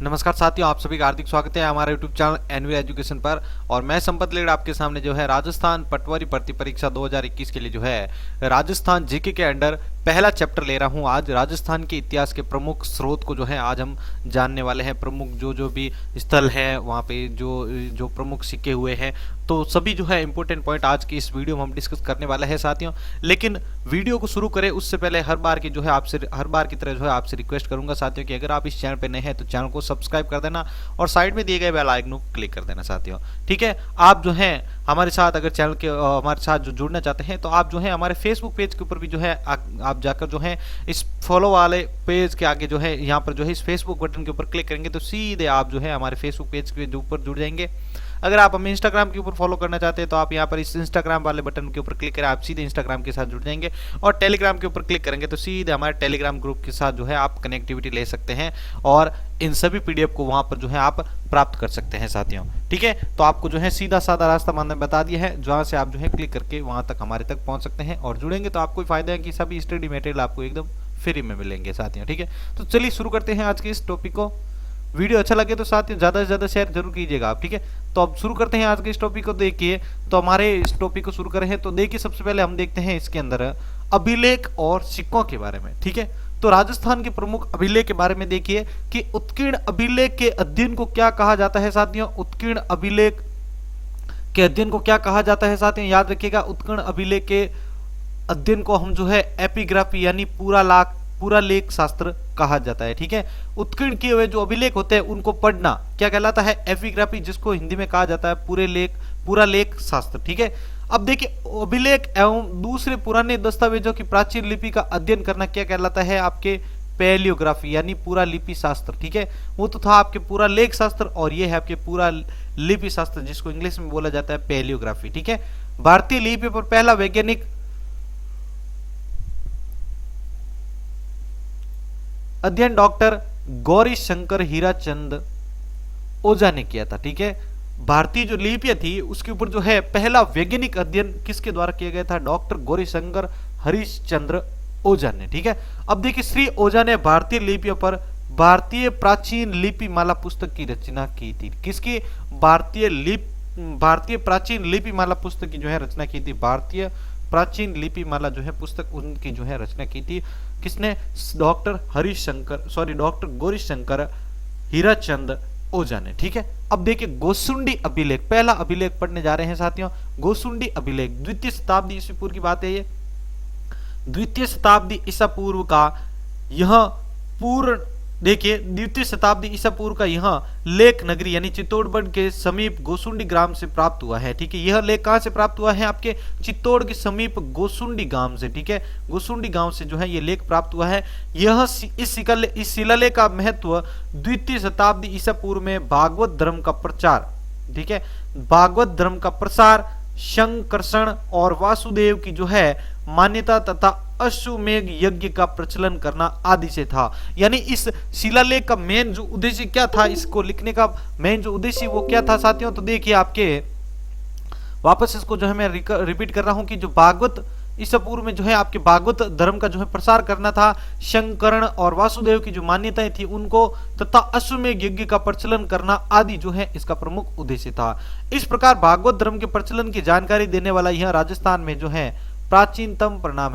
नमस्कार साथियों, आप सभी का हार्दिक स्वागत है हमारे YouTube चैनल एनवी एजुकेशन पर। और मैं संपत लेड़ आपके सामने जो है राजस्थान पटवारी भर्ती परीक्षा 2021 के लिए जो है राजस्थान जीके के अंडर पहला चैप्टर ले रहा हूं। आज राजस्थान के इतिहास के प्रमुख स्रोत को जो है आज हम जानने वाले हैं। प्रमुख जो भी स्थल है वहाँ पे जो प्रमुख सिक्के हुए हैं, तो सभी जो है इंपॉर्टेंट पॉइंट आज की इस वीडियो में हम डिस्कस करने वाले हैं साथियों। लेकिन वीडियो को शुरू करें उससे पहले हर बार की तरह जो है आपसे रिक्वेस्ट करूंगा साथियों कि अगर आप इस चैनल पे नए हैं तो चैनल को सब्सक्राइब कर देना और साइड में दिए गए बेल आइकन को क्लिक कर देना साथियों। ठीक है, आप जो है हमारे साथ अगर चैनल के हमारे साथ जो जुड़ना चाहते हैं तो आप जो है हमारे फेसबुक पेज के ऊपर भी जो है आप जाकर जो है इस फॉलो वाले पेज के आगे जो है यहाँ पर जो है इस फेसबुक बटन के ऊपर क्लिक करेंगे तो सीधे आप जो है हमारे फेसबुक पेज के ऊपर जुड़ जाएंगे। अगर आप हमें इंस्टाग्राम के ऊपर फॉलो करना चाहते हैं तो आप यहाँ पर इस इंस्टाग्राम वाले बटन के ऊपर क्लिक करें, आप सीधे इंस्टाग्राम के साथ जुड़ जाएंगे। और टेलीग्राम के ऊपर क्लिक करेंगे तो सीधे हमारे टेलीग्राम ग्रुप के साथ जो है आप कनेक्टिविटी ले सकते हैं और इन सभी पीडीएफ को वहां पर जो है आप प्राप्त कर सकते हैं साथियों। ठीक है, तो आपको जो है सीधा साधा रास्ता मैंने बता दिया है जहां से आप जो है क्लिक करके वहां तक हमारे तक पहुंच सकते हैं और जुड़ेंगे तो आपको फायदा है कि सभी स्टडी मटेरियल आपको एकदम फ्री में मिलेंगे साथियों। ठीक है, तो चलिए शुरू करते हैं आज के इस टॉपिक को। वीडियो अच्छा लगे तो साथियों ज्यादा से ज्यादा शेयर जरूर कीजिएगा आप। ठीक है, तो अब शुरू करते हैं आज के इस टॉपिक को। देखिए, तो हमारे इस टॉपिक को शुरू करें तो देखिए सबसे पहले हम देखते हैं इसके अंदर अभिलेख और सिक्कों के बारे में। ठीक है, तो राजस्थान के प्रमुख अभिलेख के बारे में देखिए कि उत्कीर्ण अभिलेख के अध्ययन को क्या कहा जाता है साथियों। उत्कीर्ण अभिलेख के अध्ययन को क्या कहा जाता है साथियों, याद रखिएगा। उत्कीर्ण अभिलेख के अध्ययन को हम जो है एपिग्राफी यानी पूरा लेख शास्त्र कहा जाता है। ठीक है, उत्कीर्ण किए हुए जो अभिलेख होते हैं उनको पढ़ना क्या कहलाता है, एपिग्राफी, जिसको हिंदी में कहा जाता है पूरा लेख शास्त्र। ठीक है, अब देखिए अभिलेख एवं दूसरे पुराने दस्तावेजों की प्राचीन लिपि का अध्ययन करना क्या कहलाता है, आपके पैलियोग्राफी यानी पूरा लिपि शास्त्र। ठीक है, वो तो था आपके पूरा लेख शास्त्र और ये है आपके पूरा लिपि शास्त्र जिसको इंग्लिश में बोला जाता है पैलियोग्राफी। ठीक है, भारतीय लिपि पर पहला वैज्ञानिक अध्ययन डॉक्टर गौरी शंकर हीराचंद ओझा ने किया था। ठीक है, भारतीय जो लिपियां थी उसके ऊपर जो है पहला वैज्ञानिक अध्ययन किसके द्वारा किया गया था, डॉक्टर गौरी शंकर हरिश्चंद्र ओझा ने। ठीक है, अब देखिए श्री ओझा ने भारतीय लिपियों पर भारतीय प्राचीन लिपि माला पुस्तक की रचना की थी। किसकी, भारतीय प्राचीन लिपि माला पुस्तक की जो है रचना की थी। भारतीय प्राचीन लिपि माला जो है पुस्तक उनकी जो है रचना की थी किसने, डॉक्टर गौरी शंकर हीराचंद ओझा ने। ठीक है, अब देखिए गोसुंडी अभिलेख, पहला अभिलेख पढ़ने जा रहे हैं साथियों। गोसुंडी अभिलेख द्वितीय शताब्दी ईसा पूर्व की बात है। ये द्वितीय शताब्दी ईसा पूर्व का यह पूर्ण देखिए द्वितीय शताब्दी ईसा पूर्व का यह लेख नगरी यानी चित्तौड़गढ़ के समीप गोसुंडी ग्राम से प्राप्त हुआ है। ठीक है, यह लेख कहां से प्राप्त हुआ है, आपके चित्तौड़ के समीप गोसुंडी गांव से। ठीक है, गोसुंडी गांव से जो है ये लेख प्राप्त हुआ है। यह इस शिलालेख का महत्व द्वितीय शताब्दी ईसा पूर्व में भागवत धर्म का प्रचार, ठीक है, भागवत धर्म का प्रसार, शंकरषण और वासुदेव की जो है मान्यता तथा अश्वमेघ यज्ञ का प्रचलन करना आदि से था। यानी इस शिलालेख का मेन जो उद्देश्य क्या था, इसको लिखने का मेन जो उद्देश्य वो क्या था साथियों, तो देखिए आपके वापस इसको जो है मैं रिपीट कर रहा हूं कि जो भागवत ईसा पूर्व में जो है आपके भागवत धर्म का जो है प्रसार करना था, शंकरण और वासुदेव की जो मान्यताएं थी उनको तथा अश्वमेघ यज्ञ का प्रचलन करना आदि जो है इसका प्रमुख उद्देश्य था। इस प्रकार भागवत धर्म के प्रचलन की जानकारी देने वाला यह राजस्थान में जो है प्राचीनतम प्रमाण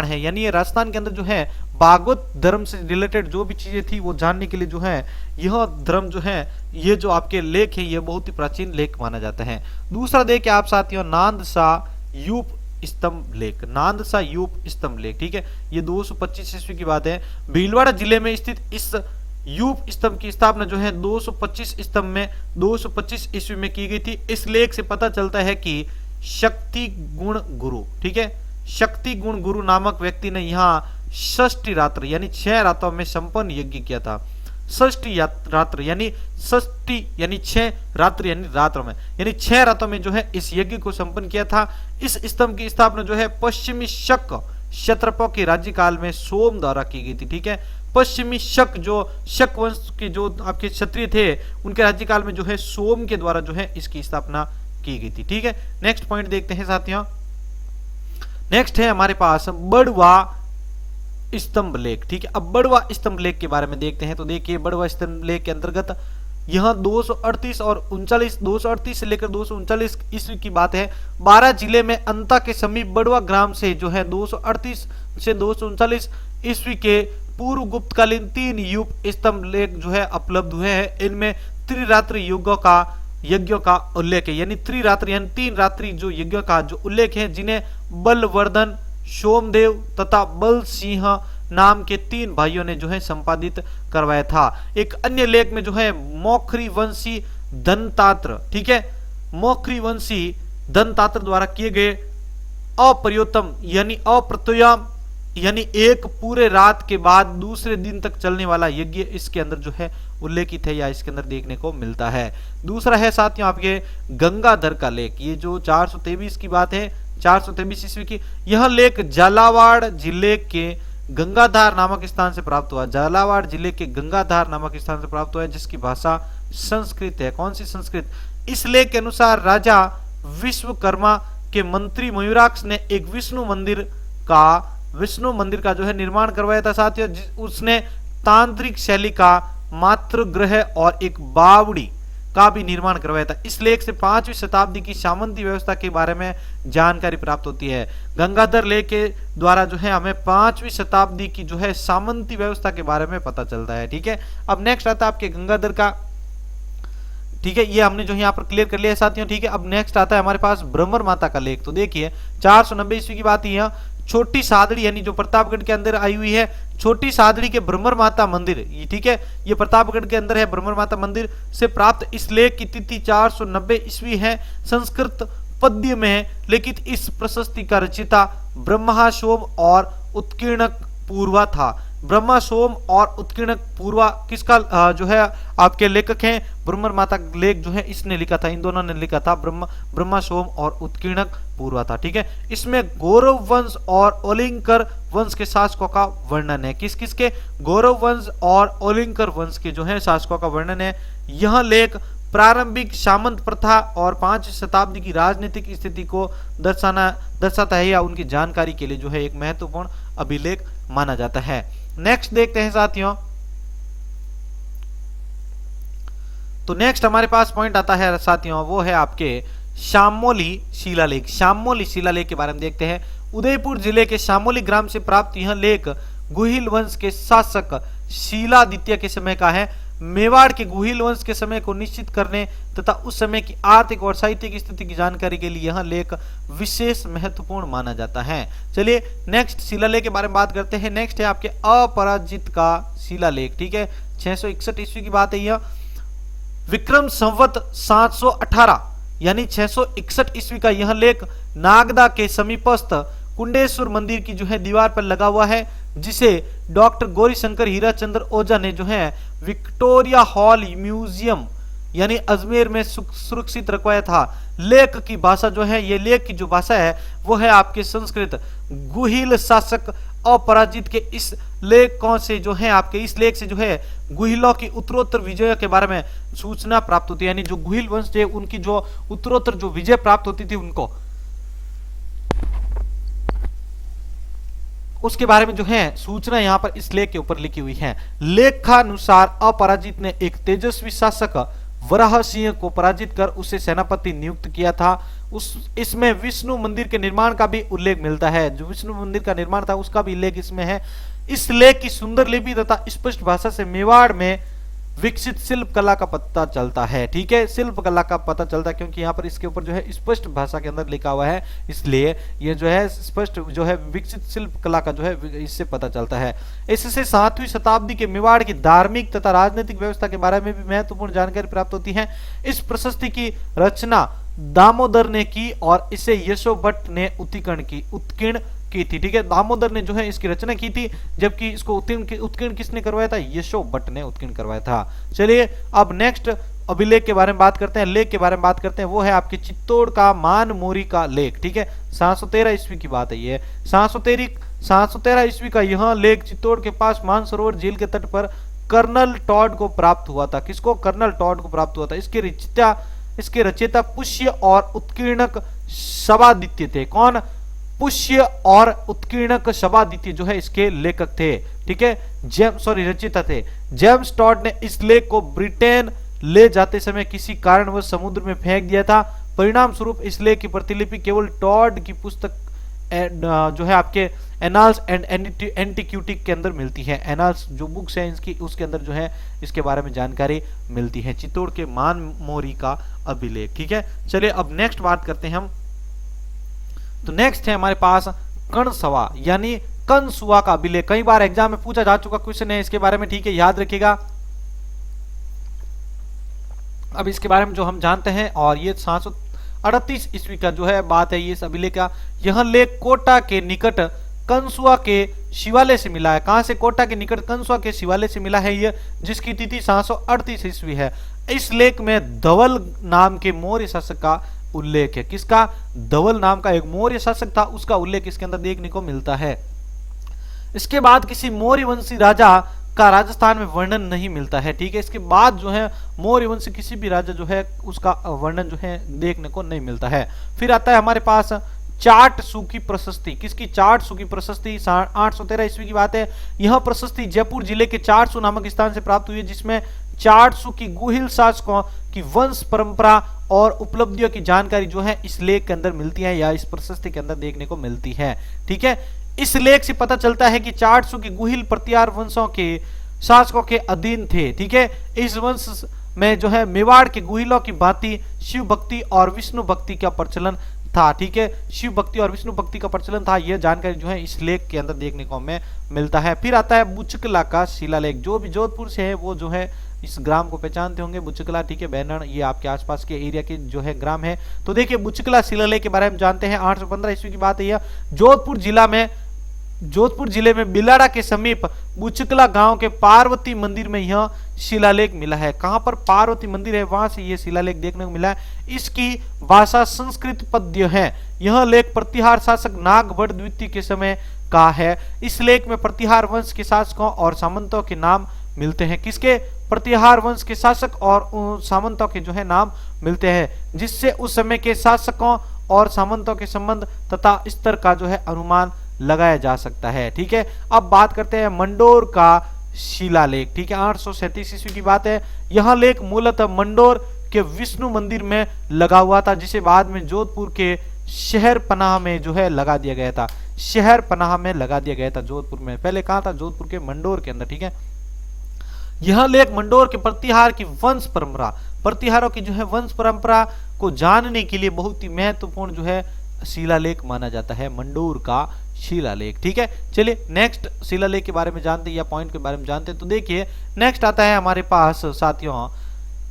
है। यानी ये राजस्थान के अंदर जो है भागवत धर्म से रिलेटेड जो भी चीजें थी वो जानने के लिए जो है यह धर्म जो है ये जो आपके लेख है ये बहुत ही प्राचीन लेख माना जाता है। दूसरा देखिए आप साथियों नांदसा यूप स्तंभ लेख, नांदसा यूप स्तंभ लेख। ठीक है, ये 225 ईस्वी की बात है। भीलवाड़ा जिले में स्थित इस यूप स्तंभ की स्थापना जो है 225 ईस्वी में की गई थी। इस लेख से पता चलता है कि शक्ति गुण गुरु, ठीक है, शक्ति गुण गुरु नामक व्यक्ति ने यहाँ षष्ठी रात्र यानी 6 रातों में संपन्न यज्ञ किया था। षष्ठी रात्र यानी 6 रात्र यानी रात्रों में, यानी 6 रातों में जो है इस यज्ञ को संपन्न किया था। इस स्तंभ की स्थापना जो है पश्चिमी शक क्षत्रपों के राज्यकाल में सोम द्वारा की गई थी। ठीक है, पश्चिमी शक जो शक वंश के जो आपके क्षत्रिय थे उनके राज्यकाल में जो है सोम के द्वारा जो है इसकी स्थापना की गई थी। ठीक है, नेक्स्ट पॉइंट देखते हैं साथियों। नेक्स्ट है हमारे पास बड़वा स्तंभ लेख। ठीक है, अब बड़वा स्तंभ लेख के बारे में देखते हैं। तो देखिए बड़वा स्तंभ लेख के अंतर्गत यहाँ 238 और 39, 238 से लेकर 239 ईस्वी की बात है। 12 जिले में अंता के समीप बड़वा ग्राम से जो है 238 से 239 ईस्वी के पूर्व गुप्तकालीन 3 युग स्तंभ लेख जो है उपलब्ध हुए हैं। इनमें त्रिरात्रि यज्ञों का उल्लेख है, यानी त्रिरात्रि यानी 3 रात्रि जो यज्ञों का जो उल्लेख है, जिन्हें बलवर्धन, सोमदेव तथा बल सिंह नाम के 3 भाइयों ने जो है संपादित करवाया था। एक अन्य लेख में जो है मौखरी वंशी धनतात्र, ठीक है, मौखरी वंशी धनतात्र द्वारा किए गए अप्रयोतम यानी अप्रत्याम यानी एक पूरे रात के बाद दूसरे दिन तक चलने वाला यज्ञ इसके अंदर जो है उल्लेखित है या इसके अंदर देखने को मिलता है। दूसरा है साथियों आपके गंगाधर का लेख, ये जो 423 की बात है, 423 ईस्वी की। यह लेख झालावाड़ जिले के गंगाधार नामक स्थान से प्राप्त हुआ। झालावाड़ जिले के गंगाधार नामक स्थान से प्राप्त हुआ है, जिसकी भाषा संस्कृत है। कौन सी संस्कृत? इस लेख के अनुसार राजा विश्वकर्मा के मंत्री मयूराक्ष ने एक विष्णु मंदिर का जो है निर्माण करवाया था साथियों। उसने तांत्रिक शैली का मातृ ग्रह और एक बावड़ी का भी निर्माण करवाया था। इस लेख से 5वीं शताब्दी की सामंती व्यवस्था के बारे में जानकारी प्राप्त होती है। गंगाधर लेख के द्वारा जो है हमें 5वीं शताब्दी की जो है सामंती व्यवस्था के बारे में पता चलता है। ठीक है, अब नेक्स्ट आता है आपके गंगाधर का, ठीक है, ये हमने जो यहाँ पर क्लियर कर लिया है साथियों। ठीक है, अब नेक्स्ट आता है हमारे पास ब्रह्मर माता का लेख। तो देखिए 490 ईस्वी की बात है। छोटी सादड़ी यानी जो प्रतापगढ़ के अंदर आई हुई है, छोटी सादड़ी के ब्रह्मर माता मंदिर, ठीक है, ये प्रतापगढ़ के अंदर है। ब्रह्मर माता मंदिर से प्राप्त इस लेख की तिथि 490 ईस्वी है। संस्कृत पद्य में लिखित इस प्रशस्ति का रचिता ब्रह्मा सोम और उत्कीर्णक पूर्वा था। ब्रह्मा सोम और उत्कीर्णक पूर्वा किसका जो है आपके लेखक हैं? ब्रह्मर माता लेख जो है इसने लिखा था, इन दोनों ने लिखा था। ब्रह्मा सोम और उत्कीर्णक पूर्वा था। ठीक है, इसमें गौरव वंश और ओलिंकर वंश के शासकों का वर्णन है। किस किस के? गौरव वंश और ओलिंकर वंश के जो है शासकों का वर्णन है। यह लेख प्रारंभिक सामंत प्रथा और 5वीं शताब्दी की राजनीतिक स्थिति को दर्शाता है या उनकी जानकारी के लिए जो है एक महत्वपूर्ण अभिलेख माना जाता है। नेक्स्ट देखते हैं साथियों। तो नेक्स्ट हमारे पास पॉइंट आता है साथियों, वो है आपके शामोली शिलालेख। शामोली शिलालेख के बारे में देखते हैं। उदयपुर जिले के शामोली ग्राम से प्राप्त यह लेख गुहिल वंश के शासक शीलादित्य के समय का है। मेवाड़ के गुहिल वंश के समय को निश्चित करने तथा उस समय की आर्थिक और साहित्यिक स्थिति की जानकारी के लिए यह लेख विशेष महत्वपूर्ण माना जाता है। चलिए नेक्स्ट शिलालेख के बारे में बात करते हैं। नेक्स्ट है आपके अपराजित का शिलालेख। ठीक है, 661 ईस्वी की बात है। यह विक्रम संवत 718 यानी 661 ईस्वी का यह लेख नागदा के समीपस्थ कुंडेश्वर मंदिर की जो है दीवार पर लगा हुआ है, जिसे डॉक्टर गौरीशंकर हीराचंद्र ओझा ने जो है विक्टोरिया हॉल म्यूजियम यानी अजमेर में सुरक्षित रखवाया था। लेख की भाषा जो है, ये लेख की जो भाषा है वो है आपके संस्कृत। गुहिल शासक अपराजित के इस लेखों से जो है आपके इस लेख से जो है गुहिलों की उत्तरोत्तर विजय के बारे में सूचना प्राप्त होती है, यानी जो गुहिल वंश है उनकी जो उत्तरोत्तर जो विजय प्राप्त होती थी उनको, उसके बारे में जो है सूचना यहाँ पर इस लेख के ऊपर लिखी हुई है। लेखानुसार अपराजित ने एक तेजस्वी शासक वराह सिंह को पराजित कर उसे सेनापति नियुक्त किया था। इसमें विष्णु मंदिर के निर्माण का भी उल्लेख मिलता है। जो विष्णु मंदिर का निर्माण था उसका भी उल्लेख इसमें है। इस लेख की सुंदर लिपि तथा स्पष्ट भाषा से मेवाड़ में विकसित शिल्प कला का पता चलता है। ठीक है, शिल्प कला का पता चलता है क्योंकि यहाँ पर इसके ऊपर जो है स्पष्ट भाषा के अंदर लिखा हुआ है, इसलिए ये जो है स्पष्ट जो है विकसित शिल्प कला का जो है इससे पता चलता है। इससे 7वीं शताब्दी के मेवाड़ की धार्मिक तथा राजनीतिक व्यवस्था के बारे में भी महत्वपूर्ण जानकारी प्राप्त होती है। इस प्रशस्ति की रचना दामोदर ने की और इसे यशो भट्ट ने उत्कीर्ण की थी। ठीक है, दामोदर ने जो है इसकी रचना की थी, जबकि इसको उत्कीर्ण किसने करवाया था? यशो भट्ट ने उत्कीर्ण करवाया था। चलिए अब नेक्स्ट अभिलेख के बारे में बात करते हैं, लेख के बारे में बात करते हैं। वो है आपके चित्तौड़ का मानमोरी का लेख। ठीक है, 713 ईस्वी की बात है। ये 713 ईस्वी का यह लेख चित्तौड़ के पास मानसरोवर झील के तट पर कर्नल टॉड को प्राप्त हुआ था। किसको? कर्नल टॉड को प्राप्त हुआ था। इसके रचयिता पुष्य और उत्कीर्णक शवादित्य थे। कौन? पुष्य और उत्कीर्णक शबादित्य जो है इसके लेखक थे। ठीक है, रचयिता थे। जेम्स टॉड ने इस लेख को ब्रिटेन ले जाते समय किसी कारणवश समुद्र में फेंक दिया था। परिणाम स्वरूप इस लेख की प्रतिलिपि केवल टॉड की पुस्तक जो है आपके एनाल्स एंड एंटिक्विटी के अंदर मिलती है। एनाल्स जो बुक्स है इसकी, उसके अंदर जो है इसके बारे में जानकारी मिलती है। चित्तौड़ के मानमोरी का अभिलेख। ठीक है, चलिए अब नेक्स्ट बात करते हैं हम। तो नेक्स्ट है हमारे पास कणसवा यानी कनसुआ का अभिलेख। कई बार एग्जाम में पूछा जा चुका क्वेश्चन है इसके बारे में। ठीक है, याद रखिएगा। अब इसके बारे में जो हम जानते हैं, और ये 738 ईस्वी का जो है बात है ये इस अभिलेख का। यह लेख कोटा के निकट कंसुआ के शिवालय से मिला है। कहां से? कोटा के निकट कंसुआ के शिवालय से मिला है ये, जिसकी तिथि 738 ईस्वी है। इस लेख में धवल नाम के मौर्य शासक का उल्लेख है। किसका? धवल नाम का एक मौर्य शासक था, उसका उल्लेख इसके अंदर देखने को मिलता है। इसके बाद किसी मौर्य वंशी राजा का राजस्थान में वर्णन नहीं मिलता है। ठीक है, इसके बाद जो है मौर्य वंश किसी भी राजा जो है उसका वर्णन जो है देखने को नहीं मिलता है। फिर आता है हमारे पास चाटसू की प्रशस्ति। किसकी? चाटसू की प्रशस्ति 813 ईस्वी की बात है। यह प्रशस्ति जयपुर जिले के चाटसू नामक स्थान से प्राप्त हुई है, जिसमें चाटसू की गुहिल शासकों की वंश परंपरा और उपलब्धियों की जानकारी जो है इस लेख के अंदर मिलती है या इस प्रशस्ति के अंदर देखने को मिलती है। ठीक है, इस लेख से पता चलता है कि चाटसू की गुहिल प्रतिहार वंशों के शासकों के अधीन थे। ठीक है, इस वंश में जो है मेवाड़ के गुहिलों की भांति शिव भक्ति और विष्णु भक्ति का प्रचलन था। ठीक है, शिव भक्ति और विष्णु भक्ति का प्रचलन था, यह जानकारी जो है इस लेख के अंदर देखने को हमें मिलता है। फिर आता है बुचकला का शिलालेख। जो भी जोधपुर से है वो जो है इस ग्राम को पहचानते होंगे, बुचकला। ठीक है, बैनर, ये आपके आसपास के एरिया के जो है ग्राम है। तो देखिए बुचकला शिलालेख के बारे में जानते हैं। 815 ईस्वी की बात है। यह जोधपुर जिले में बिलाड़ा के समीप बुचकला गांव के पार्वती मंदिर में यह शिलालेख मिला है। कहां पर? पार्वती मंदिर है, वहां से यह शिलालेख देखने को मिला है। इसकी भाषा संस्कृत पद्य है। यह लेख प्रतिहार शासक नागभट्ट द्वितीय के समय का है। इस लेख में प्रतिहार वंश के शासकों और सामंतों के नाम मिलते हैं। किसके? प्रतिहार वंश के शासक और सामंतों के जो है नाम मिलते हैं, जिससे उस समय के शासकों और सामंतों के संबंध तथा स्तर का जो है अनुमान लगाया जा सकता है। ठीक है, अब बात करते हैं मंडोर का शिलालेख। ठीक है, 837 ईस्वी की बात है। यह लेख मूलतः मंडोर के विष्णु मंदिर में लगा हुआ था, जिसे बाद में जोधपुर के शहर पनाह में जो है लगा दिया गया था। शहर पनाह में लगा दिया गया था जोधपुर में। पहले कहां था? जोधपुर के मंडोर के अंदर। ठीक है, यह लेख मंडोर के प्रतिहार की वंश परंपरा, प्रतिहारों की जो है वंश परंपरा को जानने के लिए बहुत ही महत्वपूर्ण जो है शिलालेख माना जाता है, मंडोर का शिलालेख। ठीक है, चलिए नेक्स्ट शिलालेख के बारे में जानते हैं या पॉइंट के बारे में जानते हैं। तो देखिए नेक्स्ट आता है हमारे पास साथियों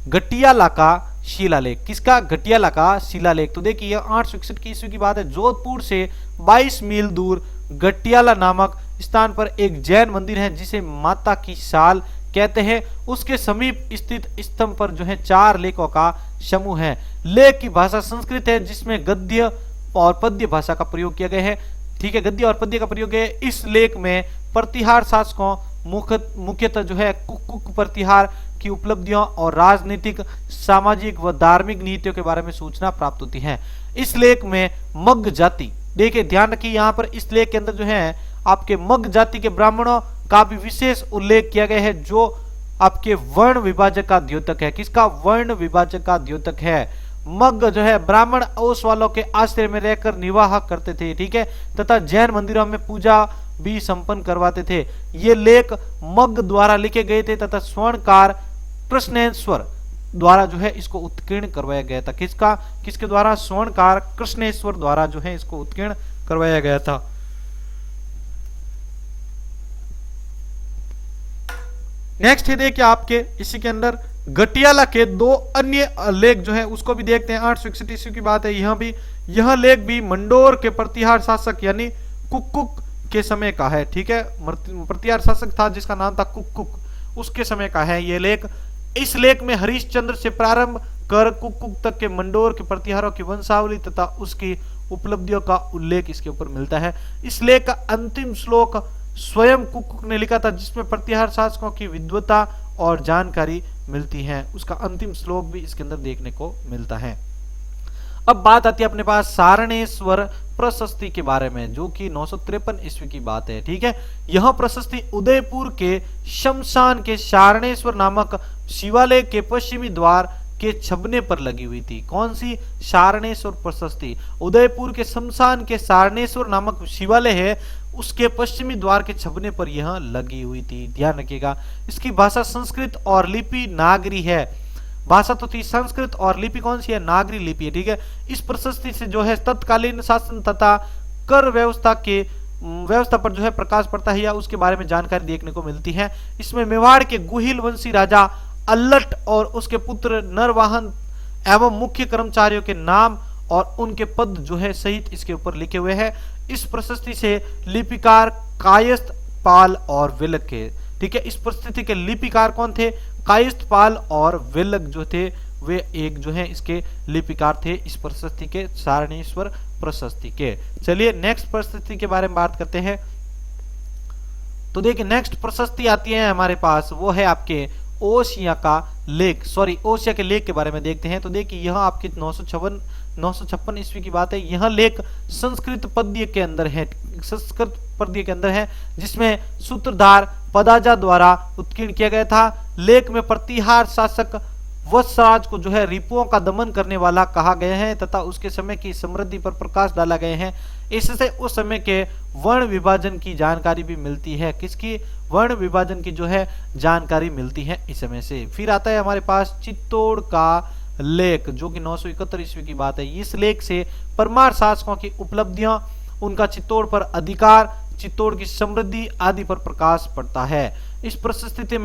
गटियाला का शिलालेख। किसका? गटियाला का शिलालेख। तो देखिए 861 की ईस्वी की बात है। जोधपुर से 22 मील दूर गटियाला नामक स्थान पर एक जैन मंदिर है, जिसे माता की साल कहते हैं। उसके समीप स्थित स्तंभ पर जो है 4 लेखों का समूह है। लेख की भाषा संस्कृत है, जिसमें गद्य और पद्य भाषा का प्रयोग किया गया है। ठीक है, गद्य और पद्य का प्रयोग है। इस लेख में प्रतिहार शासकों मुख्यतः जो है कुक प्रतिहार की उपलब्धियों और राजनीतिक, सामाजिक व धार्मिक नीतियों के बारे में सूचना प्राप्त होती है। इस लेख में मग जाति, देखिए ध्यान रखिए यहाँ पर इस लेख के अंदर जो है आपके मग जाति के ब्राह्मणों का भी विशेष उल्लेख किया गया है, जो आपके वर्ण विभाजक का द्योतक है। किसका? वर्ण विभाजक का द्योतक है। मग जो है ब्राह्मण ओस वालों के आश्रय में रहकर निर्वाह करते थे। ठीक है, तथा जैन मंदिरों में पूजा भी संपन्न करवाते थे। ये लेख मग द्वारा लिखे गए थे तथा स्वर्णकार कृष्णेश्वर द्वारा जो है इसको उत्कीर्ण करवाया गया था। किसके द्वारा? स्वर्णकार कृष्णेश्वर द्वारा जो है इसको उत्कीर्ण करवाया गया था। नेक्स्ट है देखिए आपके इसी के अंदर गटियाला के 2 अन्य लेख जो है उसको भी देखते हैं। 861 ईस्वी की बात है। यह लेख भी मंडोर के प्रतिहार शासक यानी कुक के समय का है। ठीक है, प्रतिहार शासक था जिसका नाम था कुक, उसके समय का है ये लेख। इस लेख में हरिश्चंद्र से प्रारंभ कर कुक तक के मंडोर के प्रतिहारों की वंशावली तथा उसकी उपलब्धियों का उल्लेख इसके ऊपर मिलता है। इस लेख का अंतिम श्लोक स्वयं कुक ने लिखा था, जिसमें प्रतिहार शासकों की विद्वता और जानकारी मिलती है। उसका अंतिम श्लोक भी इसके अंदर देखने को मिलता है। अब बात आती है अपने पास सारणेश्वर प्रशस्ति के बारे में, जो कि 953 ईस्वी की बात है। ठीक है, यह प्रशस्ति उदयपुर के शमशान के सारणेश्वर नामक शिवालय के पश्चिमी द्वार के छबने पर लगी हुई थी। कौन सी? सारणेश्वर प्रशस्ति उदयपुर के शमशान के सारणेश्वर नामक शिवालय है, उसके पश्चिमी द्वार के छबने पर यह लगी हुई थी। ध्यान रखिएगा। इसकी भाषा संस्कृत और लिपि नागरी है। भाषा तो थी संस्कृत और लिपि कौन सी है? नागरी लिपि है। ठीक है, इस प्रशस्ति से जो है तत्कालीन शासन तथा कर व्यवस्था पर जो है प्रकाश पड़ता है या उसके बारे में जानकारी देखने को मिलती है। इसमें मेवाड़ के गुहिल वंशी राजा अल्लट और उसके पुत्र नरवाहन एवं मुख्य कर्मचारियों के नाम और उनके पद जो है सहित इसके ऊपर लिखे हुए हैं। इस प्रशस्ति से लिपिकार कायस्थ पाल और विलक के। ठीक है, इस प्रशस्ति के लिपिकार कौन थे? कायस्थ पाल और विलक जो थे वे एक जो है इसके लिपिकार थे इस प्रशस्ति के, सारणेश्वर प्रशस्ति के। चलिए नेक्स्ट प्रशस्ति के बारे में बात करते हैं। तो देखिए नेक्स्ट प्रशस्ति आती है हमारे पास, वो है आपके ओशिया का लेख, ओशिया के लेख के बारे में देखते हैं। तो देखिए यह आपके 956 ईस्वी की बात है। यह लेख संस्कृत पद्य के अंदर है, जिसमें सूत्रधार पदाजा द्वारा उत्कीर्ण किया गया था। लेख में प्रतिहार शासक वत्सराज को जो है रिपुओं का दमन करने वाला कहा गया है तथा उसके समय की समृद्धि पर प्रकाश डाला गया है। इससे उस समय के वर्ण विभाजन की जानकारी भी मिलती है। किसकी? वर्ण विभाजन की जो है जानकारी मिलती है इस समय से। फिर आता है हमारे पास चित्तौड़ का लेख, जो कि 971 ईस्वी की बात है। इस लेख से परमार शासकों की उपलब्धियां, उनका चित्तौड़ पर अधिकार, चित्तौड़ की समृद्धि आदि पर प्रकाश पड़ता है। इस प्रशस्ति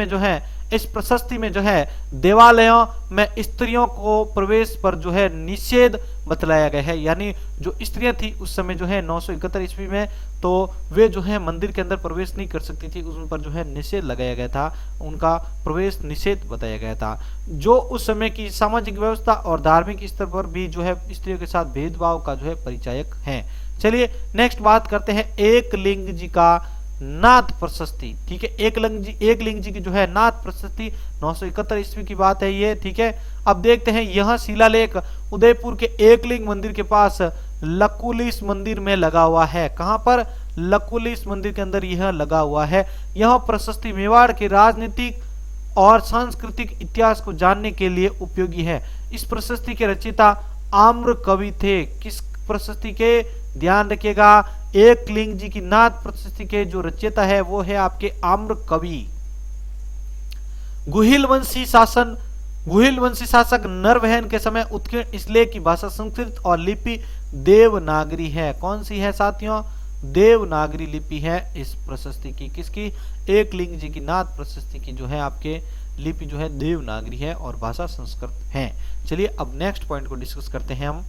में जो है देवालयों में स्त्रियों को प्रवेश पर जो है निषेध बतलाया गया है। यानी जो स्त्रियां थी उस समय जो है 971 ईस्वी में, तो वे जो है मंदिर के अंदर प्रवेश नहीं कर सकती थी, उस पर जो है निषेध लगाया गया था, उनका प्रवेश निषेध बताया गया था। जो उस समय की सामाजिक व्यवस्था और धार्मिक स्तर पर भी जो है स्त्रियों के साथ भेदभाव का जो है परिचायक है। चलिए नेक्स्ट बात करते हैं एकलिंग जी का नाथ प्रशस्ति। ठीक है, एकलिंग जी की जो है नाथ प्रशस्ति 971 ईस्वी की बात है ये। ठीक है, अब देखते हैं यह शिलालेख उदयपुर के एकलिंग मंदिर के पास लकुलिस मंदिर में लगा हुआ है। कहां पर? लकुलिस मंदिर के अंदर यह लगा हुआ है। यह प्रशस्ति मेवाड़ के राजनीतिक और सांस्कृतिक इतिहास को जानने के लिए उपयोगी है। इस प्रशस्ति के रचयिता आम्र कवि थे। किस प्रशस्ति के? ध्यान रखिएगा, एकलिंग जी की नाथ प्रशस्ति के जो रचयिता है वो है आपके आम्र कवि। गुहिल वंशी शासक नरवहन के समय उत्कीर्ण इस लेख की भाषा संस्कृत और लिपि देवनागरी है। कौन सी है साथियों? देवनागरी लिपि है इस प्रशस्ति की। किसकी? एकलिंग जी की नाथ प्रशस्ति की जो है आपके लिपि जो है देवनागरी है और भाषा संस्कृत है। चलिए अब नेक्स्ट पॉइंट को डिस्कस करते हैं हम।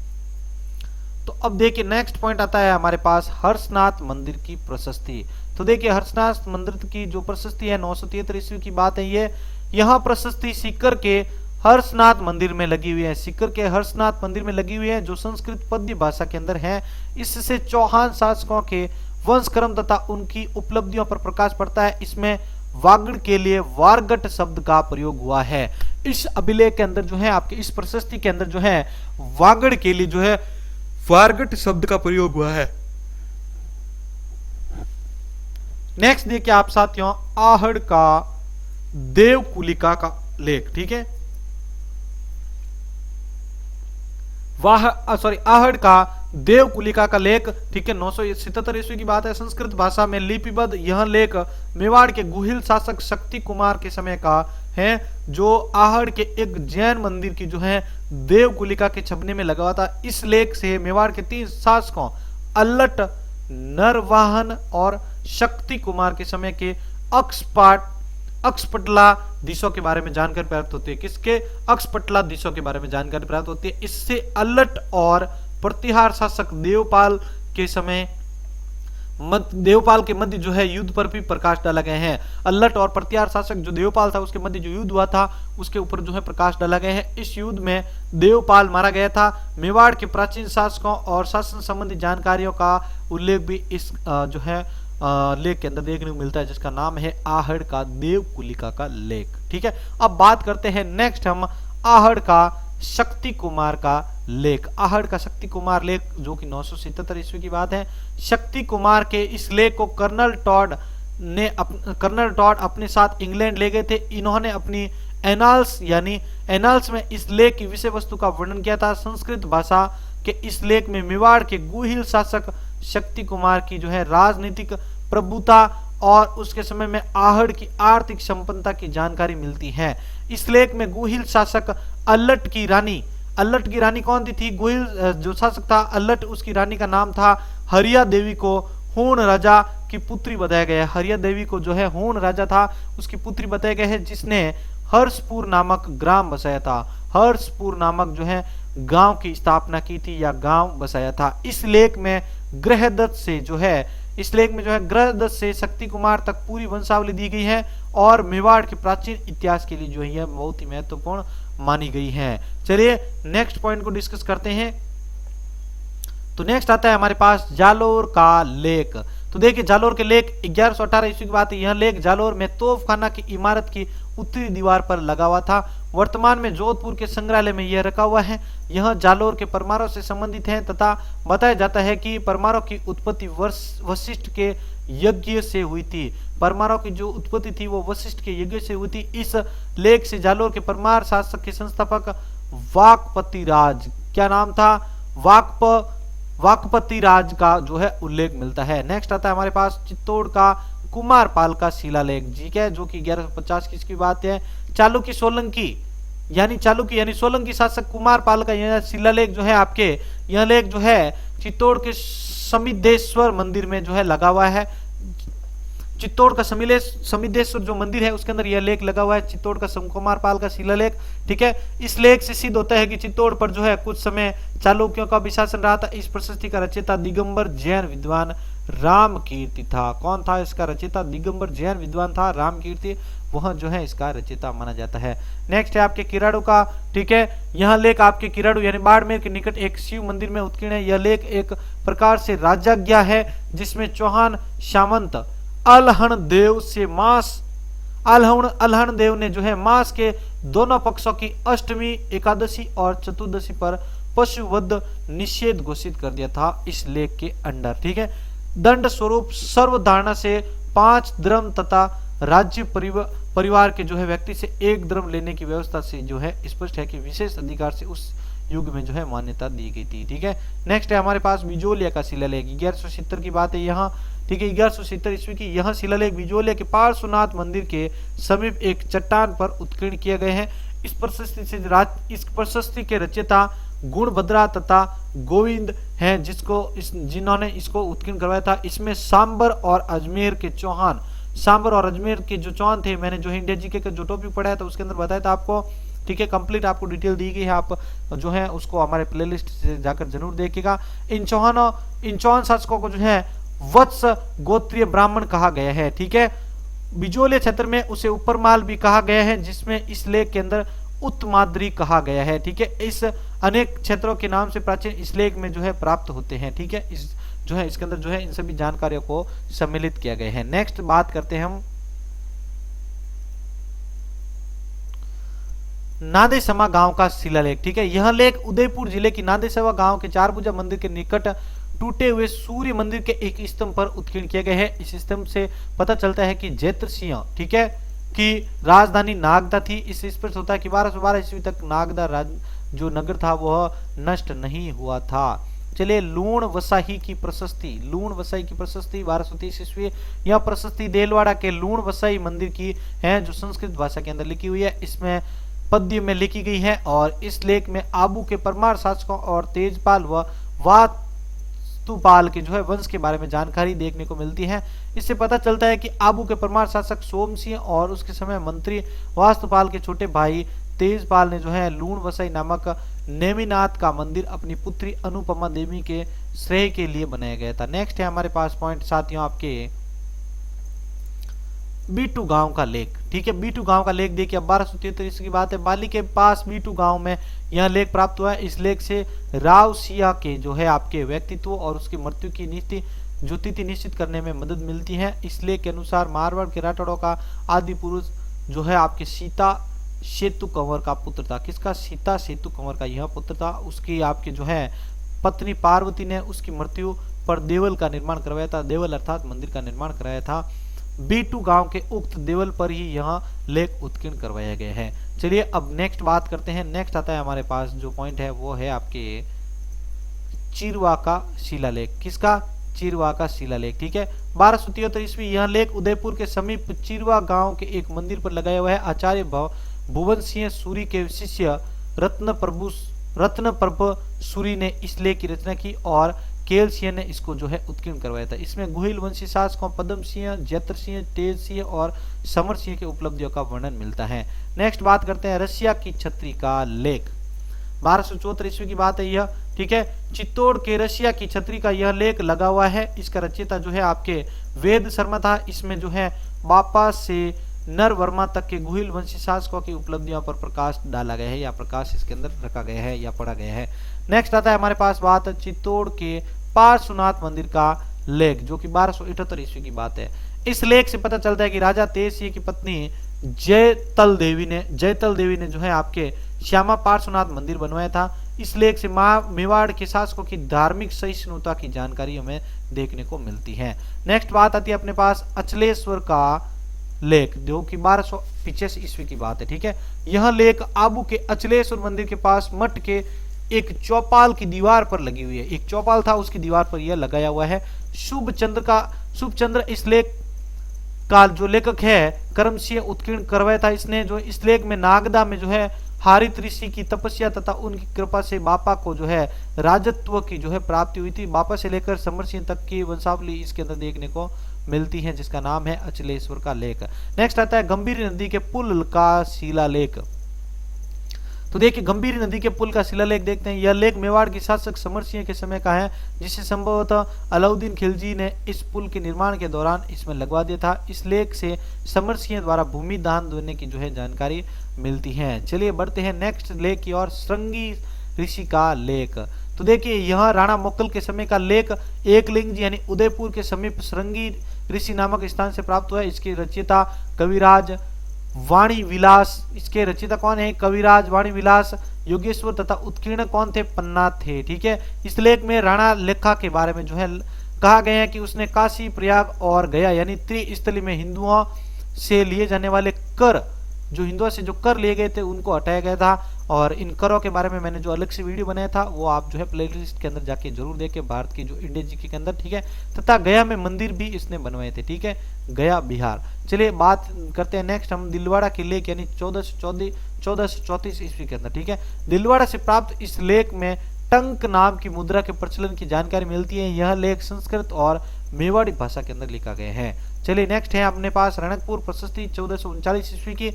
तो अब देखिए नेक्स्ट पॉइंट आता है हमारे पास हर्षनाथ मंदिर की प्रशस्ति। तो देखिए हर्षनाथ मंदिर की जो प्रशस्ति है 973 ईस्वी की बात है ये। यह प्रशस्ति सीकर के हर्षनाथ मंदिर में लगी हुई है। सीकर के हर्षनाथ मंदिर में लगी हुई है जो संस्कृत पद्य भाषा के अंदर है। इससे चौहान शासकों के वंशक्रम तथा उनकी उपलब्धियों पर प्रकाश पड़ता है। इसमें वागड़ के लिए वारगट शब्द का प्रयोग हुआ है। इस अभिलेख के अंदर जो है आपके इस प्रशस्ति के अंदर जो है वागड़ के लिए जो है वारगट शब्द का प्रयोग हुआ है। नेक्स्ट देखिए आप साथियों आहड़ का देवकुलिका का लेख। ठीक है, आहड़ का देवकुलिका का लेख। ठीक है, 977 ईस्वी की बात है। संस्कृत भाषा में लिपिबद्ध यह लेख मेवाड़ के गुहिल शासक शक्ति कुमार के समय का है, जो आहड़ के एक जैन मंदिर की जो है देवकुलिका के छपने में लगा हुआ था। इस लेख से मेवाड़ के 3 शासकों अल्लट, नरवाहन और शक्ति कुमार के समय के अक्षपटला दिशों के बारे में जानकारी प्राप्त होती है। किसके? अक्षपटला दिशों के बारे में जानकारी प्राप्त होती है। इससे अल्लट और प्रतिहार शासक देवपाल के मध्य जो है युद्ध पर भी प्रकाश डाला गया है। अल्लट और प्रतिहार शासक जो देवपाल था उसके मध्य जो युद्ध हुआ था उसके ऊपर जो है प्रकाश डाला गया है। इस युद्ध में देवपाल मारा गया था। मेवाड़ के प्राचीन शासकों और शासन संबंधी जानकारियों का उल्लेख भी इस जो है लेख के अंदर देखने को मिलता है, जिसका नाम है आहड़ का देवकुलिका का लेख। ठीक है, अब बात करते हैं नेक्स्ट हम आहड़ का शक्ति कुमार का लेक, आहड़ का शक्ति कुमार लेक, जो कि 977 ईस्वी की बात है। शक्ति कुमार के इस लेक को कर्नल टॉड अपने साथ इंग्लैंड ले गए थे। इन्होंने अपनी एनाल्स में इस लेख की विषय वस्तु का वर्णन किया था। संस्कृत भाषा के इस लेख में मेवाड़ के गुहिल शासक शक्ति कुमार की जो है राजनीतिक प्रभुता और उसके समय में आहड़ की आर्थिक संपन्नता की जानकारी मिलती है। इस लेख में गुहिल शासक अल्लट की रानी कौन थी? गुहिल जो शासक था अल्लट, उसकी रानी का नाम था हरिया देवी को हूण राजा की पुत्री बताया गया है। हरिया देवी को जो है हूण राजा था उसकी पुत्री बताया गया है, जिसने हर्षपुर नामक ग्राम बसाया था। हर्षपुर नामक जो है गांव की स्थापना की थी या गांव बसाया था। इस लेख में ग्रहदत्त से शक्ति कुमार तक पूरी वंशावली दी गई है और मेवाड़ के प्राचीन इतिहास के लिए जो है यह बहुत ही महत्वपूर्ण मानी गई है। चलिए नेक्स्ट पॉइंट को डिस्कस करते हैं। तो नेक्स्ट आता है हमारे पास जालोर का लेक। तो देखिए जालोर के लेक 1118 ईस्वी की बात है। यह लेक जालोर में तोपखाना की इमारत की उत्तरी दीवार पर लगा हुआ था। वर्तमान में जोधपुर के संग्रहालय में यह रखा हुआ है। यह जालोर के परमारों से संबंधित है तथा बताया जाता है कि परमारों की उत्पत्ति वशिष्ठ के यज्ञ से हुई थी। परमारों की जो उत्पत्ति थी वो वशिष्ठ के यज्ञ से हुई थी। इस लेख से जालोर के परमार शासक के संस्थापक वाकपति राज, क्या नाम था? वाकपति राज का जो है उल्लेख मिलता है। नेक्स्ट आता है हमारे पास चित्तौड़ का कुमारपाल का शिलालेख, ठीक है, जो कि 1150 की इसकी बात है। चालुक्य सोलंकी शासक कुमारपाल का यह शिलालेख जो है आपके यह लेख जो है चित्तौड़ के समिद्धेश्वर मंदिर में जो है लगा हुआ है। चित्तौड़ का समिद्धेश्वर जो मंदिर है उसके अंदर यह लेख लगा हुआ है, चित्तौड़ का कुमारपाल का शिलालेख, ठीक है। इस लेख से सिद्ध होता है कि चित्तौड़ पर जो है कुछ समय चालुक्यों का भी शासन रहा था। इस प्रशस्ति का रचयिता दिगंबर जैन विद्वान रामकीर्ति था। कौन था इसका रचयिता? दिगंबर जैन विद्वान था रामकीर्ति, वह जो है इसका रचयिता माना जाता है। नेक्स्ट है आपके किराड़ू का, ठीक है। यह लेख आपके किराड़ू यानी बाड़मेर के निकट एक शिव मंदिर में उत्कीर्ण है। यह लेख एक प्रकार से राजाज्ञा है जिसमें चौहान सामंत अलहण देव ने जो है मास के दोनों पक्षों की अष्टमी, एकादशी और चतुर्दशी पर पशुवध निषेध घोषित कर दिया था इस लेख के अंडर, ठीक है। दंड स्वरूप सर्वधारणा से 5 द्रव्य तथा राज्य परिवार के जो है व्यक्ति से 1 द्रव्य लेने की व्यवस्था से जो है स्पष्ट है कि विशेष अधिकार से उस युग में जो है मान्यता दी गई थी, ठीक है। नेक्स्ट है हमारे पास बिजोलिया का शिलालेख, 1170 की बात है यहाँ, ठीक है। 1170 ईस्वी की यह शिलालेख बिजोलिया के पार्श्वनाथ मंदिर के समीप एक चट्टान पर उत्कीर्ण किए गए हैं। इस प्रशस्ति के रचयिता गुणभद्रा तथा गोविंद हैं जिन्होंने इसको उत्कीर्ण करवाया था। इसमें सांबर और अजमेर के जो चौहान थे, मैंने जो इंडिया जीके का जो टॉपिक पढ़ा था उसके अंदर बताया था आपको, ठीक है। कंप्लीट आपको डिटेल दी गई है, आप जो है उसको हमारे प्लेलिस्ट से जाकर जरूर देखिएगा। इन चौहान शासकों को जो है वत्स गोत्रीय ब्राह्मण कहा गया है, ठीक है। बिजोलिया क्षेत्र में उसे उपरमाल भी कहा गया है, जिसमें इस लेख के अंदर उत्तमाद्री कहा गया है, ठीक है। इस अनेक क्षेत्रों के नाम से प्राचीन इस लेख में जो है प्राप्त होते हैं, ठीक है। इस जो है इसके अंदर जो है इन सभी जानकारियों को सम्मिलित किया गया है। नेक्स्ट बात करते हैं हम नादेसमा गांव का शिलालेख, ठीक है। यह लेख उदयपुर जिले की नादेसमा गांव के चारभुजा मंदिर के निकट टूटे हुए सूर्य मंदिर के एक स्तंभ पर उत्कीर्ण किए गए हैं। इस स्तंभ से पता चलता है कि जैत्र सिंह, ठीक है, की राजधानी नागदा थी। इससे स्पष्ट होता है कि 1212 ईस्वी तक नागदा जो नगर था वह नष्ट नहीं हुआ था। चलिए लूण वसाही की प्रशस्ति 1230 ईस्वी। यह प्रशस्ति देलवाड़ा के लूण वसाही मंदिर की है जो संस्कृत भाषा के अंदर लिखी हुई है। इसमें पद्य में लिखी गई है और इस लेख में आबू के परमार शासकों और तेजपाल व वास्तुपाल के जो है वंश के बारे में जानकारी देखने को मिलती है। इससे पता चलता है कि आबू के परमार शासक सोमसिंह और उसके समय मंत्री वास्तुपाल के छोटे भाई तेजपाल ने जो है लूण वसाई नामक नेमिनाथ का मंदिर अपनी पुत्री अनुपमा देवी के श्रेय के लिए बनाया गया था। नेक्स्ट है हमारे पास पॉइंट साथियों आपके बीटू गांव का लेख, ठीक है। बीटू गांव का लेख देखिए 1273 की बात है। बाली के पास बीटू गांव में यह लेख प्राप्त हुआ है। इस लेख से राव सिया के जो है आपके व्यक्तित्व और उसकी मृत्यु की तिथि निश्चित करने में मदद मिलती है। इस लेख के अनुसार मारवाड़ के राठौड़ों का आदि पुरुष जो है आपके सेतु कंवर का पुत्र था। किसका? सीता सेतु कंवर का यह पुत्र था। उसकी आपके जो है पत्नी पार्वती ने उसकी मृत्यु पर देवल का निर्माण करवाया था। देवल अर्थात मंदिर का निर्माण कराया था। B2 गांव के उक्त देवल पर ही यह लेख उत्कीर्ण करवाया गया है। चलिए अब नेक्स्ट बात करते हैं। नेक्स्ट आता है हमारे पास जो पॉइंट है वो है आपके चिरवा का शिलालेख। किसका? चिरवा का शिलालेख। ठीक है, 1273 ईस्वी यह लेख उदयपुर के समीप चिरवा गांव के एक मंदिर पर लगाया हुआ है। आचार्य भुवन सिंह सूरी के शिष्य रत्न प्रभु सूरी ने इस लेख की रचना की और केल सिंह ने इसको जो है उत्कीर्ण करवाया था। इसमें गुहिल वंशी शासकों पद्म सिंह, जत्र सिंह, तेज सिंह और समर सिंह की उपलब्धियों का वर्णन मिलता है। नेक्स्ट बात करते हैं रसिया की छत्री का लेख। 1274 ईस्वी की बात है यह। ठीक है, चित्तौड़ के रसिया की छत्री का यह लेख लगा हुआ है। इसका रचयिता जो है आपके वेद शर्मा था। इसमें जो है बापा से नर वर्मा तक के गुहिल वंशी शासकों की उपलब्धियों पर प्रकाश डाला गया है या प्रकाश इसके अंदर रखा गया है या पढ़ा गया है। नेक्स्ट आता है हमारे पास बात चित्तौड़ के पार्श्वनाथ मंदिर का लेख जो कि 1278 ईस्वी की बात है। इस लेख से पता चलता है कि राजा तेज सिंह की पत्नी जयतल देवी ने जो है आपके श्यामा पार्श्वनाथ मंदिर बनवाया था। इस लेख से मेवाड़ के शासकों की धार्मिक सहिष्णुता की जानकारी हमें देखने को मिलती है। नेक्स्ट बात आती है अपने पास अचलेश्वर का लेख जो कि 1285 ईस्वी की बात है। ठीक है, यह लेख आबू के अचलेश्वर मंदिर के पास मठ के एक चौपाल की दीवार पर लगी हुई है। एक चौपाल था उसकी दीवार पर यह लगाया हुआ है। शुभ चंद्र इस लेख का जो लेखक है कर्म सिंह उत्कीर्ण करवाया था। इसने जो इस लेख में नागदा में जो है हारित ऋषि की तपस्या तथा उनकी कृपा से बापा को जो है राजत्व की जो है प्राप्ति हुई थी। बापा से लेकर समर सिंह तक की वंशावली इसके अंदर देखने को मिलती है जिसका नाम है अचलेश्वर का लेख। नेक्स्ट आता है गंभीरी नदी के पुल का शिलालेख। तो देखिए गंभीरी नदी के पुल का शिलालेख देखते हैं। यह लेख मेवाड़ के शासक समर सिंह के समय का है जिसे संभवतः अलाउद्दीन खिलजी ने इस पुल के निर्माण के दौरान इसमें लगवा दिया था। इस लेख से समर सिंह द्वारा भूमि दान देने की जो है जानकारी मिलती है। चलिए बढ़ते हैं नेक्स्ट लेख की ओर, श्रृंगी ऋषि का लेख। तो देखिए यह राणा मोक्कल के समय का लेख एकलिंग यानी उदयपुर के समीप श्रृंगी ऋषि नामक स्थान से प्राप्त हुआ है। इसके रचयिता कविराज वाणी विलास। इसके रचयिता कौन है? कविराज वाणी विलास योगेश्वर तथा उत्कीर्ण कौन थे? पन्ना थे। ठीक है, इस लेख में राणा लेखा के बारे में जो है कहा गया है कि उसने काशी, प्रयाग और गया यानी त्रिस्थली में हिंदुओं से लिए जाने वाले कर जो हिंदुओं से जो कर लिए गए थे उनको हटाया गया था। और इन करों के बारे में मैंने जो अलग से वीडियो बनाया था वो आप जो है प्लेलिस्ट के अंदर जाके जरूर देखें, भारत की जो इंडिया जीके के अंदर। ठीक है, तथा गया में मंदिर भी इसने बनवाए थे। ठीक है, गया बिहार। चलिए बात करते हैं नेक्स्ट हम दिलवाड़ा के लेख यानी 1434 ईस्वी के अंदर। ठीक है, दिलवाड़ा से प्राप्त इस लेख में टंक नाम की मुद्रा के प्रचलन की जानकारी मिलती है। यह लेख संस्कृत और मेवाड़ी भाषा के अंदर लिखा गया है। चलिए नेक्स्ट है अपने पास रणकपुर प्रशस्ति 1439 ईस्वी की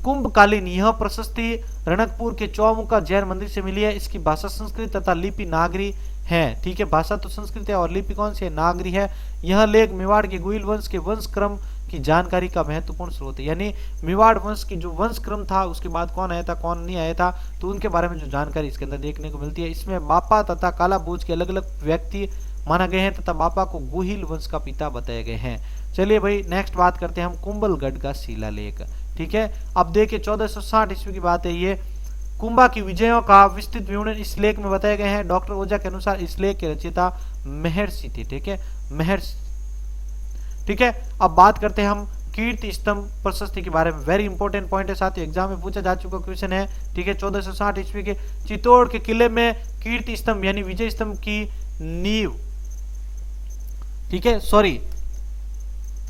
कुंभकालीन। यह प्रशस्ति रणकपुर के चौमुखा जैन मंदिर से मिली है। इसकी भाषा संस्कृत तथा लिपि नागरी है। ठीक है, भाषा तो संस्कृत है और लिपि कौन सी है? नागरी है। यह लेख मेवाड़ के गुहिल वंश के वंश क्रम की जानकारी का महत्वपूर्ण स्रोत है। यानी मेवाड़ वंश की जो वंश क्रम था उसके बाद कौन आया था कौन नहीं आया था तो उनके बारे में जो जानकारी इसके अंदर देखने को मिलती है। इसमें बापा तथा काला बोझ के अलग अलग व्यक्ति माना गए हैं तथा बापा को गुहिल वंश का पिता बताए गए हैं। चलिए भाई नेक्स्ट बात करते हैं हम कुंभलगढ़ का शिलालेख। ठीक है, अब देखिए 1460 ईस्वी की बात है। ये कुंभा की विजयों का विस्तृत विवरण इस लेख में बताए गए हैं। डॉक्टर ओझा के अनुसार इस लेख के रचयिता महर्षि थे। ठीक है, महर्षि। ठीक है, अब बात करते हैं हम कीर्ति स्तंभ प्रशस्ति के बारे में। वेरी इंपॉर्टेंट पॉइंट है साथियों, एग्जाम में पूछा जा चुका क्वेश्चन है। ठीक है, 1460 ईस्वी के चित्तौड़ के किले में कीर्ति स्तंभ यानी विजय स्तंभ की नींव, ठीक है, सॉरी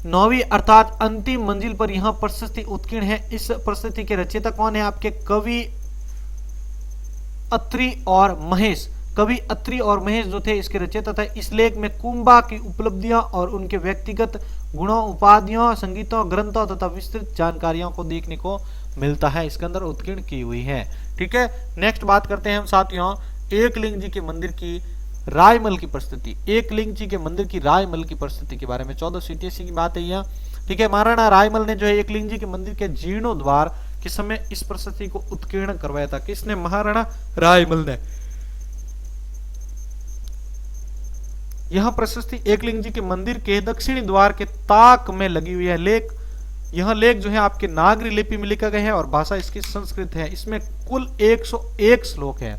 9वीं अर्थात अंतिम मंजिल पर यह प्रशस्ति उत्कीर्ण है। इस प्रशस्ति के रचयिता कौन है? आपके कवि अत्रि और महेश। कवि अत्रि और महेश जो थे इसके रचयिता थे। इस लेख में कुंभा की उपलब्धियां और उनके व्यक्तिगत गुणों, उपाधियों, संगीतों, ग्रंथों तथा विस्तृत जानकारियों को देखने को मिलता है, इसके अंदर उत्कीर्ण की हुई है। ठीक है, नेक्स्ट बात करते हैं हम साथियों एकलिंग जी के मंदिर की रायमल की प्रस्तुति। एकलिंग जी के मंदिर की रायमल की प्रस्तुति के बारे में 1487 की बात है यह। ठीक है, महाराणा रायमल ने जो है एकलिंग जी के मंदिर के जीर्णोद्वार के समय इस प्रस्तुति को उत्कीर्ण करवाया था। किसने? महाराणा रायमल ने। यह प्रशस्ति एकलिंग जी के मंदिर के दक्षिणी द्वार के ताक में लगी हुई है। लेख यह लेख जो है आपके नागरी लिपि में लिखा गया है और भाषा इसकी संस्कृत है। इसमें कुल 101 श्लोक है।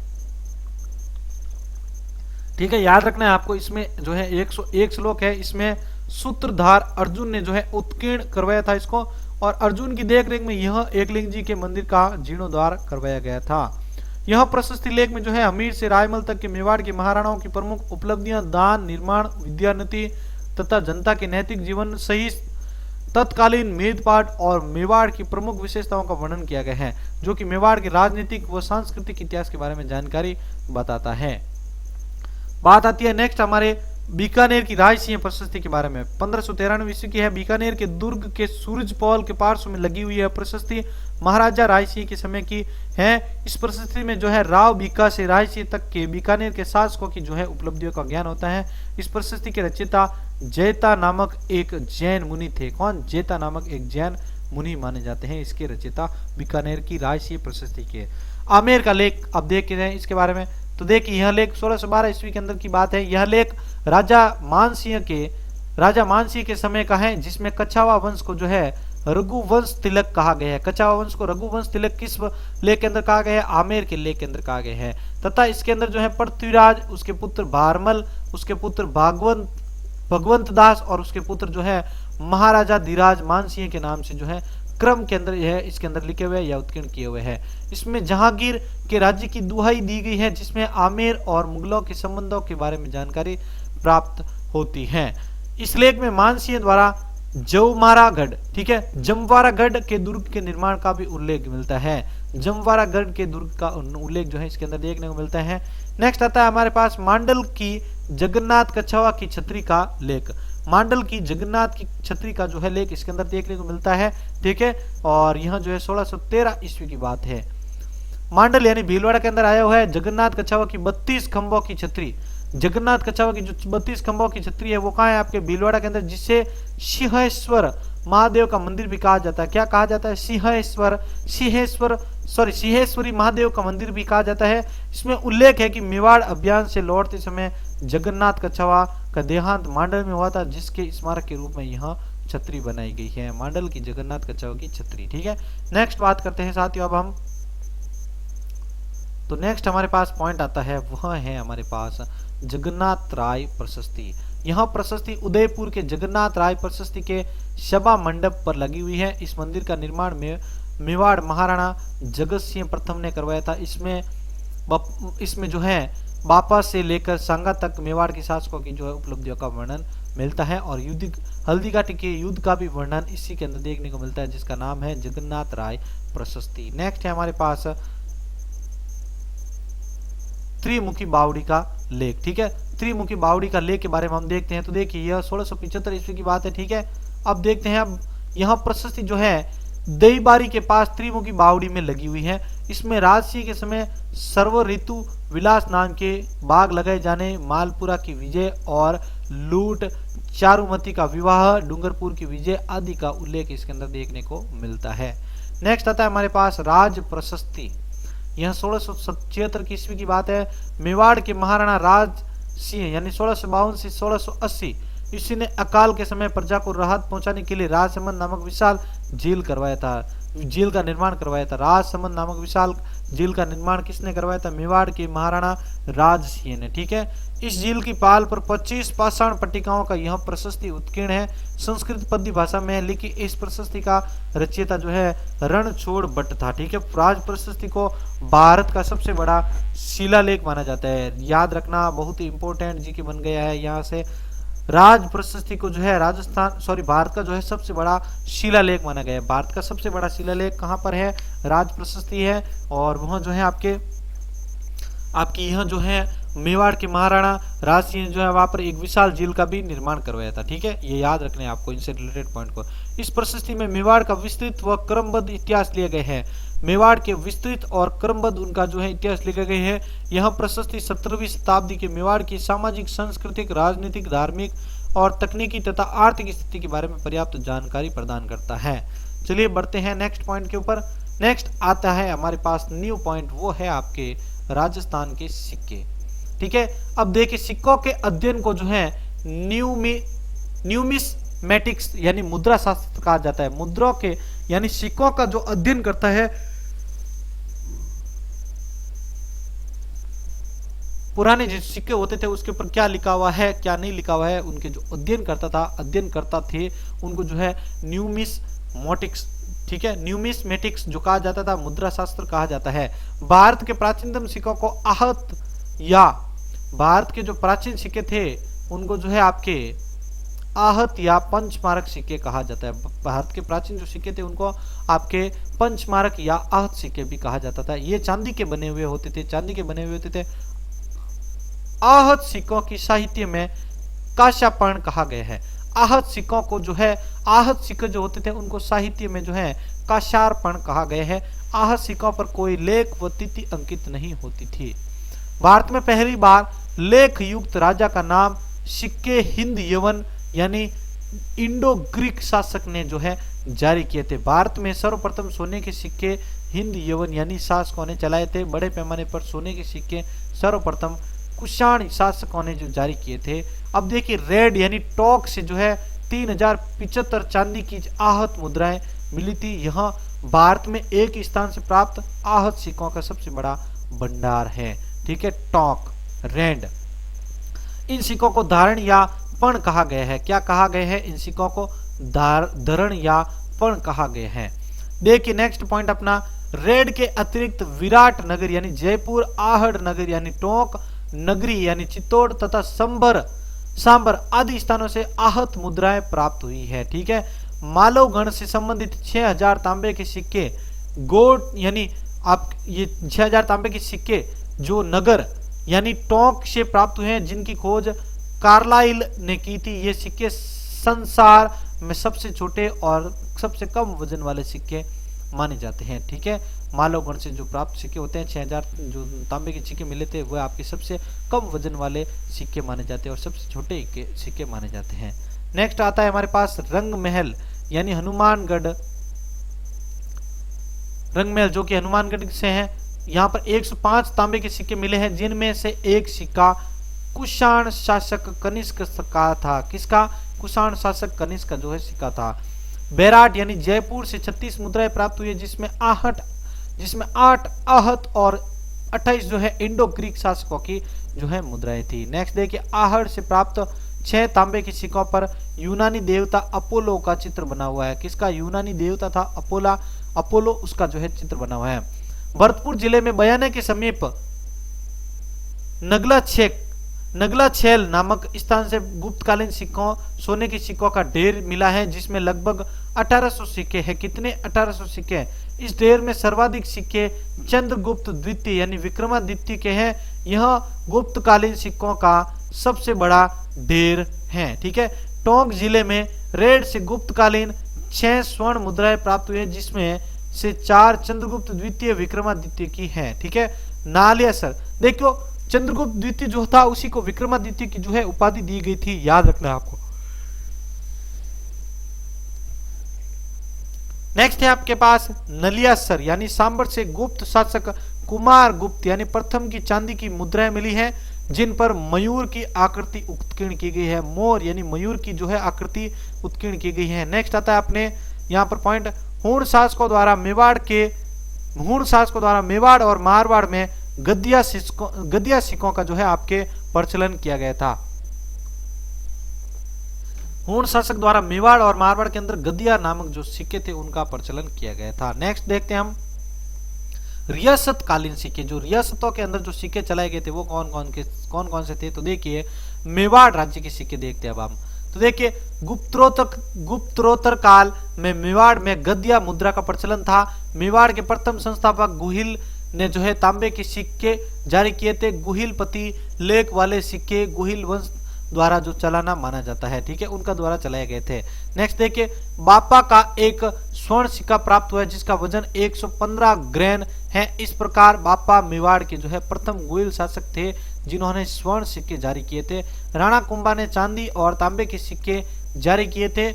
ठीक है, याद रखना है आपको, इसमें जो है 101 श्लोक है। इसमें सूत्रधार अर्जुन ने जो है उत्कीर्ण करवाया था इसको, और अर्जुन की देखरेख में यह एकलिंग जी के मंदिर का जीर्णोद्धार करवाया गया था। यह प्रशस्ति लेख में जो है अमीर से रायमल तक के मेवाड़ के महाराणाओं की प्रमुख उपलब्धियां, दान, निर्माण, विद्यानीति तथा जनता के नैतिक जीवन सही तत्कालीन मेदपाट और मेवाड़ की प्रमुख विशेषताओं का वर्णन किया गया है, जो कि मेवाड़ के राजनीतिक व सांस्कृतिक इतिहास के बारे में जानकारी बताता है। बात आती है नेक्स्ट हमारे बीकानेर की राजसिंह प्रशस्ति के बारे में। 1593 ईस्वी की है। बीकानेर के दुर्ग के सूरज पॉल के पार्श्व में लगी हुई है प्रशस्ति महाराजा रायसिंह के समय की है। इस प्रशस्ति में जो है राव बीका से रायसिंह तक के बीकानेर के शासकों की जो है उपलब्धियों का ज्ञान होता है। इस प्रशस्ति के रचयिता जैता नामक एक जैन मुनि थे। कौन? जैता नामक एक जैन मुनि माने जाते हैं इसके रचयिता बीकानेर की राजसिंह प्रशस्ति के। आमेर का लेख अब देख रहे हैं इसके बारे में। तो देखिए यह लेख 1612 ईस्वी के अंदर की बात है। यह लेख राजा मानसिंह के समय का है, जिसमें कछावा वंश को जो है रघुवंश तिलक कहा गया है। कछावा वंश को रघुवंश तिलक किस लेख के अंदर कहा गया है? आमेर के लेख के अंदर कहा गया है। तथा इसके अंदर जो है पृथ्वीराज, उसके पुत्र भारमल, उसके पुत्र भगवंत दास और उसके पुत्र जो है महाराजा धीराज मानसिंह के नाम से जो है क्रम के अंदर यह इसके अंदर लिखे हुए या उत्कीर्ण किए हुए हैं। इसमें जहांगीर के राज्य की दुहाई दी गई है, जिसमें आमेर और मुगलों के संबंधों के बारे में जानकारी प्राप्त होती है। इस लेख में मानसिंह द्वारा जमवारागढ़, ठीक है, जमवारागढ़ के दुर्ग के निर्माण का भी उल्लेख मिलता है। जमवारागढ़ के दुर्ग का उल्लेख जो है इसके अंदर देखने को मिलता है। नेक्स्ट आता है हमारे पास मांडल की जगन्नाथ कछावा की छतरी का लेख। मांडल की जगन्नाथ की छतरी का जो है लेख इसके अंदर देखने को मिलता है। ठीक है, और यह जो है 1613 ईस्वी की बात है। मांडल यानी भीलवाड़ा के अंदर आया हुआ है जगन्नाथ कछावा की 32 खंभों की छतरी। जगन्नाथ कछावा की जो 32 खंभों की छतरी है वो कहाँ है? आपके भीलवाड़ा के अंदर, जिसे सिंहेश्वर महादेव का मंदिर भी कहा जाता है। क्या कहा जाता है? सिंहेश्वरी महादेव का मंदिर भी कहा जाता है। इसमें उल्लेख है कि मेवाड़ अभियान से लौटते समय जगन्नाथ कछावा का देहांत मांडल में हुआ था, जिसके स्मारक के रूप में यह छतरी बनाई गई है। मांडल की जगन्नाथ कछावा की छतरी। ठीक है, नेक्स्ट बात करते हैं साथियों अब हम। तो नेक्स्ट हमारे पास पॉइंट आता है, वह है हमारे पास जगन्नाथ राय प्रशस्ति। यह प्रशस्ति उदयपुर के जगन्नाथ राय प्रशस्ति के सभा मंडप पर लगी हुई है। इस मंदिर का निर्माण में मेवाड़ महाराणा जगत सिंह प्रथम ने करवाया था। इसमें जो है बापा से लेकर सांगा तक मेवाड़ के शासकों की जो है उपलब्धियों का वर्णन मिलता है, और हल्दीघाटी के युद्ध का भी वर्णन इसी के अंदर देखने को मिलता है, जिसका नाम है जगन्नाथ राय प्रशस्ति। नेक्स्ट है हमारे पास त्रिमुखी बावड़ी का लेख। ठीक है, त्रिमुखी बावड़ी का लेख के बारे में हम देखते हैं। तो देखिए यह 1675 ईस्वी की बात है। ठीक है, अब देखते हैं अब यह प्रशस्ति जो है दईबारी के पास त्रिमुखी बावड़ी में लगी हुई है। इसमें राजसिंह के समय सर्व ऋतु विलास नाम के बाग लगाए जाने, मालपुरा की विजय और लूट, चारुमती का विवाह, डूंगरपुर की विजय आदि का उल्लेख इसके अंदर देखने को मिलता है। नेक्स्ट आता है हमारे पास राज प्रशस्ति। यह 1676 की ईस्वी की बात है। मेवाड़ के महाराणा राज सिंह यानी 1652 से 1680 इसी ने अकाल के समय प्रजा को राहत पहुंचाने के लिए राजसमंद नामक विशाल झील का निर्माण करवाया था। राजसमंद नामक विशाल झील का निर्माण किसने करवाया था? मेवाड़ के महाराणा राज सिंह ने। ठीक है, इस झील की पाल पर 25 पाषाण पट्टिकाओं का यह प्रशस्ति उत्कीर्ण है। संस्कृत पद्य भाषा में लिखी इस प्रशस्ति का रचयिता जो है रणछोड़ भट्ट था। ठीक है, राज प्रशस्ति को भारत का सबसे बड़ा शिलालेख माना जाता है। याद रखना, बहुत ही इंपॉर्टेंट जी के बन गया है यहाँ से। राज प्रशस्ति को जो है भारत का जो है सबसे बड़ा शिलालेख माना गया है। भारत का सबसे बड़ा शिलालेख कहाँ पर है? राज प्रशस्ति है, और वह जो है आपकी यह जो है मेवाड़ के महाराणा राज सिंह जो है वहां पर एक विशाल झील का भी निर्माण करवाया था। ठीक है, ये याद रखने आपको इनसे रिलेटेड पॉइंट को। इस प्रशस्ति में मेवाड़ का विस्तृत व क्रमबद्ध इतिहास लिए गए हैं। मेवाड़ के विस्तृत और क्रमबद्ध उनका जो है इतिहास लिखे गए हैं। यह प्रशस्ति 17वीं शताब्दी के मेवाड़ की सामाजिक, सांस्कृतिक, राजनीतिक, धार्मिक और तकनीकी तथा आर्थिक स्थिति के बारे में पर्याप्त जानकारी प्रदान करता है। चलिए बढ़ते हैं नेक्स्ट पॉइंट के ऊपर। नेक्स्ट आता है हमारे पास न्यू पॉइंट, वो है आपके राजस्थान के सिक्के। ठीक है, अब देखिए सिक्कों के अध्ययन को जो है मैटिक्स यानी मुद्रा शास्त्र कहा जाता है। मुद्राओं के यानी सिक्कों का जो अध्ययन करता है, पुराने जो सिक्के होते थे उसके ऊपर क्या लिखा हुआ है क्या नहीं लिखा हुआ है, उनके जो अध्ययन करता थे उनको जो है न्यूमिस्मैटिक्स, ठीक है, न्यूमिस्मेटिक्स जो कहा जाता था, मुद्रा शास्त्र कहा जाता है। भारत के प्राचीनतम सिक्कों को आहत या भारत के जो प्राचीन सिक्के थे उनको जो है आपके आहत या पंचमारक सिक्के कहा जाता है। भारत के प्राचीन जो सिक्के थे उनको आपके पंचमारक या आहत सिक्के भी कहा जाता था। ये चांदी के बने हुए होते थे, चांदी के बने हुए होते थे। आहत सिक्कों की साहित्य में काशापर्ण कहा गया है। आहत सिक्कों को जो है, आहत सिक्के जो होते थे उनको साहित्य में जो है काशार्पण कहा गया है। आहत सिक्कों पर कोई लेख व तिथि अंकित नहीं होती थी। भारत में पहली बार लेख युक्त राजा का नाम सिक्के हिंद यवन यानी इंडो ग्रीक शासक ने जो है जारी किए थे। भारत में सर्वप्रथम सोने के सिक्के हिंद यवन यानी शासकों ने चलाए थे। बड़े पैमाने पर सोने के सिक्के सर्वप्रथम कुषाण शासकों ने जो जारी किए थे। अब देखिए रेड यानी टॉक से जो है 3075 चांदी की आहत मुद्राएं मिली थी। यह भारत में एक स्थान से प्राप्त आहत सिक्कों का सबसे बड़ा भंडार है। ठीक है, टॉक रेड। इन सिक्कों को धारण या पण कहा गया है। क्या कहा गया है? इन सिक्कों को धारण या पण कहा गया है। देखिए नेक्स्ट पॉइंट अपना, रेड के अतिरिक्त विराट नगर यानी जयपुर, आहड़ नगर यानी टोंक नगरी यानी चित्तौड़ तथा सांबर आदि स्थानों से आहत मुद्राएं प्राप्त हुई है। ठीक है, मालव गण से संबंधित 6000 तांबे के सिक्के गोट यानी आप ये 6000 तांबे के सिक्के जो नगर यानी टोंक से प्राप्त हुए हैं, जिनकी खोज कार्लाइल ने की थी। ये सिक्के संसार में सबसे छोटे और सबसे कम वजन वाले सिक्के माने जाते हैं। ठीक है, मालवगण से जो प्राप्त सिक्के होते हैं 6000 जो तांबे के सिक्के मिले थे वह आपके सबसे कम वजन वाले सिक्के माने जाते हैं और सबसे छोटे सिक्के माने जाते हैं। नेक्स्ट आता है हमारे पास रंग महल यानी हनुमानगढ़, रंग महल जो कि हनुमानगढ़ से है। यहाँ पर 105 तांबे के सिक्के मिले हैं, जिनमें से एक सिक्का कुषाण शासक कनिष्क का था। किसका? कुषाण शासक कनिष्क का जो है सिक्का था। बेराट यानी जयपुर से 36 मुद्राएं प्राप्त हुई है, जिसमें 8 आहत और 28 जो है इंडो ग्रीक शासकों की जो है मुद्राएं थी। नेक्स्ट देखिए, आहड़ से प्राप्त 6 तांबे के सिक्कों पर यूनानी देवता अपोलो का चित्र बना हुआ है। किसका? यूनानी देवता था अपोलो, उसका जो है चित्र बना हुआ है। भरतपुर जिले में बयाने के समीप नगला छेल नामक स्थान से गुप्तकालीन सिक्कों सोने के सिक्कों का ढेर मिला है, जिसमें लगभग 1800 सिक्के हैं। कितने? 1800 सिक्के। इस ढेर में सर्वाधिक सिक्के चंद्रगुप्त द्वितीय यानी विक्रमादित्य के हैं। यह गुप्तकालीन सिक्कों का सबसे बड़ा ढेर है। ठीक है, टोंक जिले में रेड से गुप्तकालीन 6 स्वर्ण मुद्राएं प्राप्त हुई है, जिसमें से 4 चंद्रगुप्त द्वितीय विक्रमादित्य की हैं। ठीक है, नालियासर देखो चंद्रगुप्त द्वितीय जो था उसी को विक्रमादित्य की जो है उपाधि दी गई थी, याद रखना आपको। नेक्स्ट है आपके पास नलियासर यानी सांबर से गुप्त शासक कुमार गुप्त यानी प्रथम की चांदी की मुद्राएं मिली हैं, जिन पर मयूर की आकृति उत्कीर्ण की गई है। मोर यानी मयूर की जो है आकृति उत्कीर्ण की गई है। नेक्स्ट आता है अपने यहाँ पर पॉइंट, हूण शासकों द्वारा मेवाड़ और मारवाड़ में गद्दिया सिक्कों का जो है आपके प्रचलन किया गया था। हूण शासक द्वारा मेवाड़ और मारवाड़ के अंदर गद्दिया नामक जो सिक्के थे उनका प्रचलन किया गया था। नेक्स्ट देखते हैं हम रियासतकालीन सिक्के। जो रियासतों के अंदर जो सिक्के चलाए गए थे वो कौन कौन से थे? तो देखिए मेवाड़ राज्य के सिक्के देखते हैं अब हम। तो देखिए गुप्तरोत्तर काल में मेवाड़ में गद्दिया मुद्रा का प्रचलन था। मेवाड़ के प्रथम संस्थापक गुहिल ने जो है तांबे के सिक्के जारी किए थे। गुहिलपति लेख वाले सिक्के गुहिल वंश द्वारा जो चलाना माना जाता है। ठीक है, उनका द्वारा चलाए गए थे। नेक्स्ट देखिए, बापा का एक स्वर्ण सिक्का प्राप्त हुआ है, जिसका वजन 115 ग्रेन है। इस प्रकार बापा मेवाड़ के जो है प्रथम गुहिल शासक थे, जिन्होंने स्वर्ण सिक्के जारी किए थे। राणा कुंभा ने चांदी और तांबे के सिक्के जारी किए थे।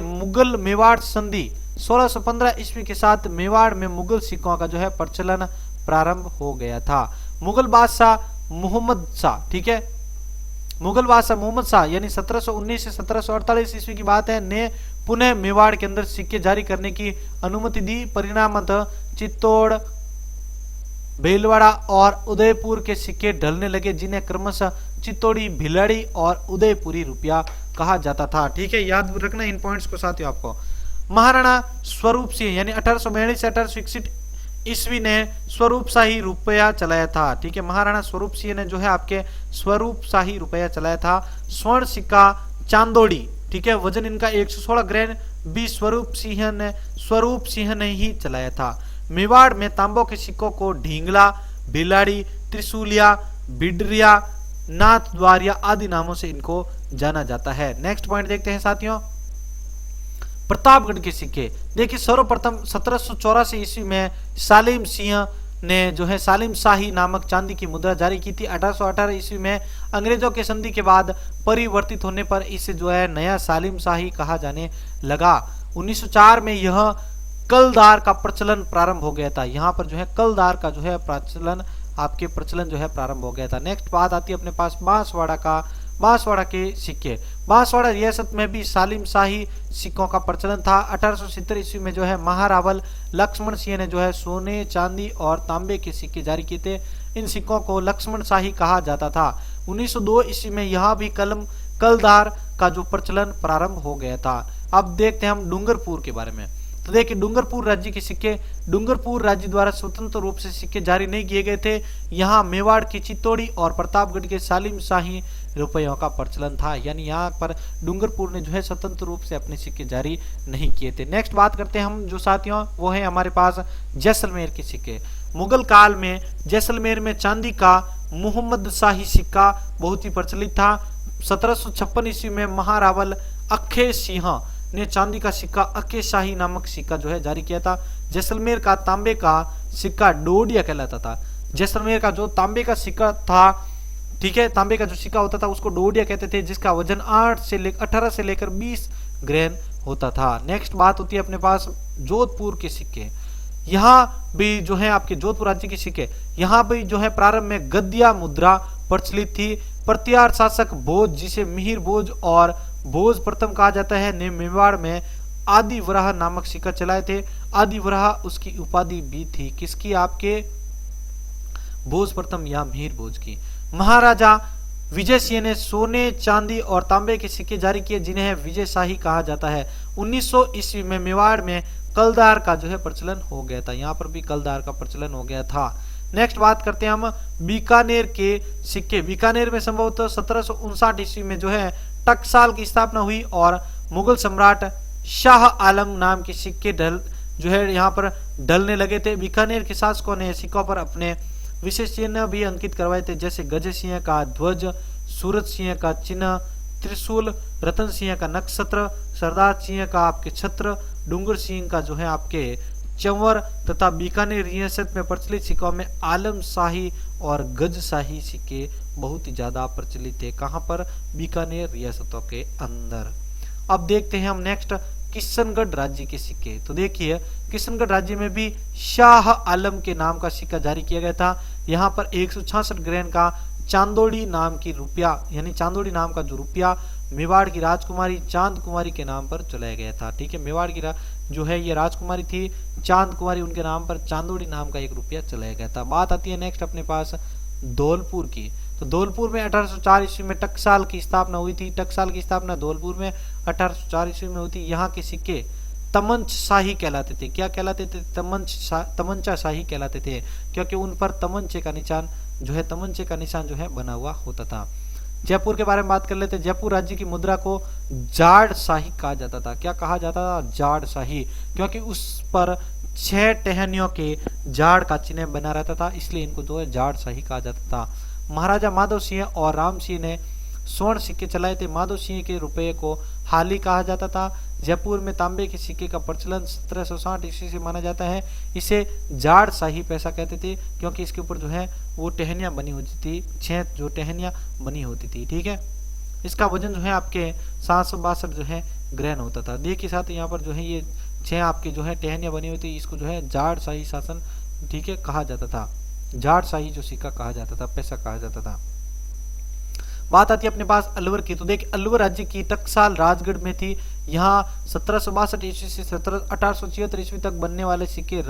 मुगल मेवाड़ संधि 1615 ईस्वी के साथ मेवाड़ में मुगल सिक्कों का जो है प्रचलन प्रारंभ हो गया था। मुगल बादशाह मोहम्मद शाह, ठीक है, मुगल बादशाह मोहम्मद शाह यानी 1719 से 1748 ईस्वी की बात है, ने पुनः मेवाड़ के अंदर सिक्के जारी करने की अनुमति दी। परिणामतः चित्तौड़, भीलवाड़ा और उदयपुर के सिक्के ढलने लगे, जिन्हें क्रमशः चित्तौड़ी, भिलाड़ी और उदयपुरी रुपया कहा जाता था। ठीक है, याद रखना इन पॉइंट्स को साथियों आपको। महाराणा स्वरूप सिंह यानी 1842 से 1861 ईस्वी ने स्वरूप शाही रुपया चलाया था। ठीक है, महाराणा स्वरूप सिंह ने जो है आपके स्वरूप शाही रुपया चलाया था। स्वर्ण सिक्का चांदोड़ी, ठीक है, वजन इनका 116 ग्राम भी स्वरूप सिंह ने ही चलाया था। मेवाड़ में तांबों के सिक्कों को ढींगला, भिलाड़ी, त्रिशूलिया, बिडरिया, नाथ द्वारिया आदि नामों से इनको जाना जाता है। नेक्स्ट पॉइंट देखते हैं साथियों, प्रतापगढ़ के सिक्के। देखिए सर्वप्रथम 1784 ईस्वी में सालिम सिंह ने जो है सालिम शाही नामक चांदी की मुद्रा जारी की थी। 1818 ईस्वी में अंग्रेजों के संधि के बाद परिवर्तित होने पर इसे जो है नया सालिम शाही कहा जाने लगा। 1904 में यह कलदार का प्रचलन प्रारंभ हो गया था। यहाँ पर जो है कलदार का जो है प्रचलन जो है प्रारंभ हो गया था। नेक्स्ट बात आती है अपने पास बांसवाड़ा के सिक्के। बांसवाड़ा रियासत में भी सालिम शाही सिक्कों का प्रचलन था। 1870 ईस्वी में जो है महारावल लक्ष्मण सिंह ने जो है सोने, चांदी और तांबे के सिक्के जारी किए थे। इन सिक्कों को लक्ष्मण शाही कहा जाता था। 1902 ईस्वी में यहाँ भी कलदार का जो प्रचलन प्रारंभ हो गया था। अब देखते हैं हम डूंगरपुर के बारे में। तो देखिए डूंगरपुर राज्य के सिक्के, डूंगरपुर राज्य द्वारा स्वतंत्र रूप से सिक्के जारी नहीं किए गए थे। यहाँ मेवाड़ की चित्तौड़ी और प्रतापगढ़ के सालिम शाही रुपयों का प्रचलन था, यानी यहाँ पर डूंगरपुर ने जो है स्वतंत्र रूप से अपने सिक्के जारी नहीं किए थे। नेक्स्ट बात करते हैं हम जो साथियों, वो है हमारे पास जैसलमेर के सिक्के। मुगल काल में जैसलमेर में चांदी का मोहम्मद शाही सिक्का बहुत ही प्रचलित था। 1756 ईस्वी में महारावल अक्खे सिंह ने चांदी का सिक्का अक्खे शाही नामक सिक्का जो है जारी किया था। जैसलमेर का तांबे का सिक्का डोडिया कहलाता था। जैसलमेर का जो तांबे का सिक्का था, ठीक है, तांबे का जो सिक्का होता था उसको डोडिया कहते थे, जिसका वजन 18 से लेकर 20 ग्राम होता था। नेक्स्ट बात होती है अपने पास जोधपुर के सिक्के। यहाँ भी जो है आपके जोधपुर राज्य के सिक्के, यहाँ भी जो है प्रारंभ में गद्दिया मुद्रा प्रचलित थी। प्रतिहार शासक भोज, जिसे मिहिर भोज और भोज प्रथम कहा जाता है, ने मेवाड़ में आदि वराह नामक सिक्का चलाए थे। आदि वराह उसकी उपाधि भी थी, किसकी? आपके भोज प्रथम या मिहिर भोज की। महाराजा विजय सिंह ने सोने, चांदी और तांबे के सिक्के जारी किए, जिन्हें विजय शाही कहा जाता है। 1900 ईस्वी में मेवाड़ में कलदार का जो है प्रचलन हो गया था। यहाँ पर भी कलदार का प्रचलन हो गया था। नेक्स्ट बात करते हैं हम बीकानेर के सिक्के। बीकानेर में संभवतः 1759 ईस्वी में जो है टकसाल की स्थापना हुई और मुगल सम्राट शाह आलम नाम के सिक्के जो है यहाँ पर ढलने लगे थे। बीकानेर के शासकों ने सिक्कों पर अपने विशेष चिन्ह भी अंकित करवाए थे, जैसे गज सिंह का ध्वज, सूरज सिंह का चिन्ह, त्रिशूल, रतन सिंह का नक्षत्र, सरदार सिंह का आपके छत्र, डूंगर सिंह का जो है आपके चंवर तथा बीकानेर रियासत में प्रचलित सिक्कों में आलम शाही और गज शाही सिक्के बहुत ही ज्यादा प्रचलित थे। कहां पर? बीकानेर रियासतों के अंदर। अब देखते हैं हम नेक्स्ट किशनगढ़ राज्य के सिक्के। तो देखिए किशनगढ़ राज्य में भी शाह आलम के नाम का सिक्का जारी किया गया था। यहाँ पर 166 ग्राम का चांदोड़ी नाम की रुपया, यानी चांदोड़ी नाम का जो रुपया मेवाड़ की राजकुमारी चांद कुमारी के नाम पर चलाया गया था। ठीक है, मेवाड़ की जो है ये राजकुमारी थी चांद कुमारी, उनके नाम पर चांदोड़ी नाम का एक रुपया चलाया गया था। बात आती है नेक्स्ट अपने पास धौलपुर की। तो धौलपुर में 1804 ईस्वी में टकसाल की स्थापना हुई थी। टकसाल की स्थापना धौलपुर में 1804 ईस्वी में हुई थी। यहाँ के सिक्के तमंच शाही कहलाते थे। क्या कहलाते थे? तमंचा शाही कहलाते थे, क्योंकि उन पर तमंचे का निशान जो है बना हुआ होता था। जयपुर के बारे में बात कर लेते हैं। जयपुर राज्य की मुद्रा को जाड़ शाही कहा जाता था। क्या कहा जाता था? जाड़ शाही, क्योंकि उस पर 6 टहनियों के जाड़ का चिन्ह बना रहता था, इसलिए इनको जो है जाड़ शाही कहा जाता था। महाराजा माधव सिंह और राम सिंह ने स्वर्ण सिक्के चलाए थे। माधव सिंह के रुपये को हाली कहा जाता था। जयपुर में तांबे के सिक्के का प्रचलन 1760 ईस्वी से माना जाता है। इसे जाड़ शाही पैसा कहते थे, क्योंकि इसके ऊपर जो है वो टहनियां बनी होती थी, 6 जो टहनियां बनी होती थी। ठीक है, इसका वजन जो है आपके 762 जो है ग्रहण होता था। देखिए साथ यहाँ पर जो है ये 6 आपके जो है टहनियां बनी हुई थी, इसको जो है जाड़ शाही शासन, ठीक है, कहा जाता था। जाड़ शाही जो सिक्का कहा जाता था, पैसा कहा जाता था। बात आती है अपने पास अलवर की, तो देखिए अलवर राज्य की टकसाल राजगढ़ में थी। यहाँ 1762 ईस्वी से 1876 ईस्वी तक बनने वाले सिक्के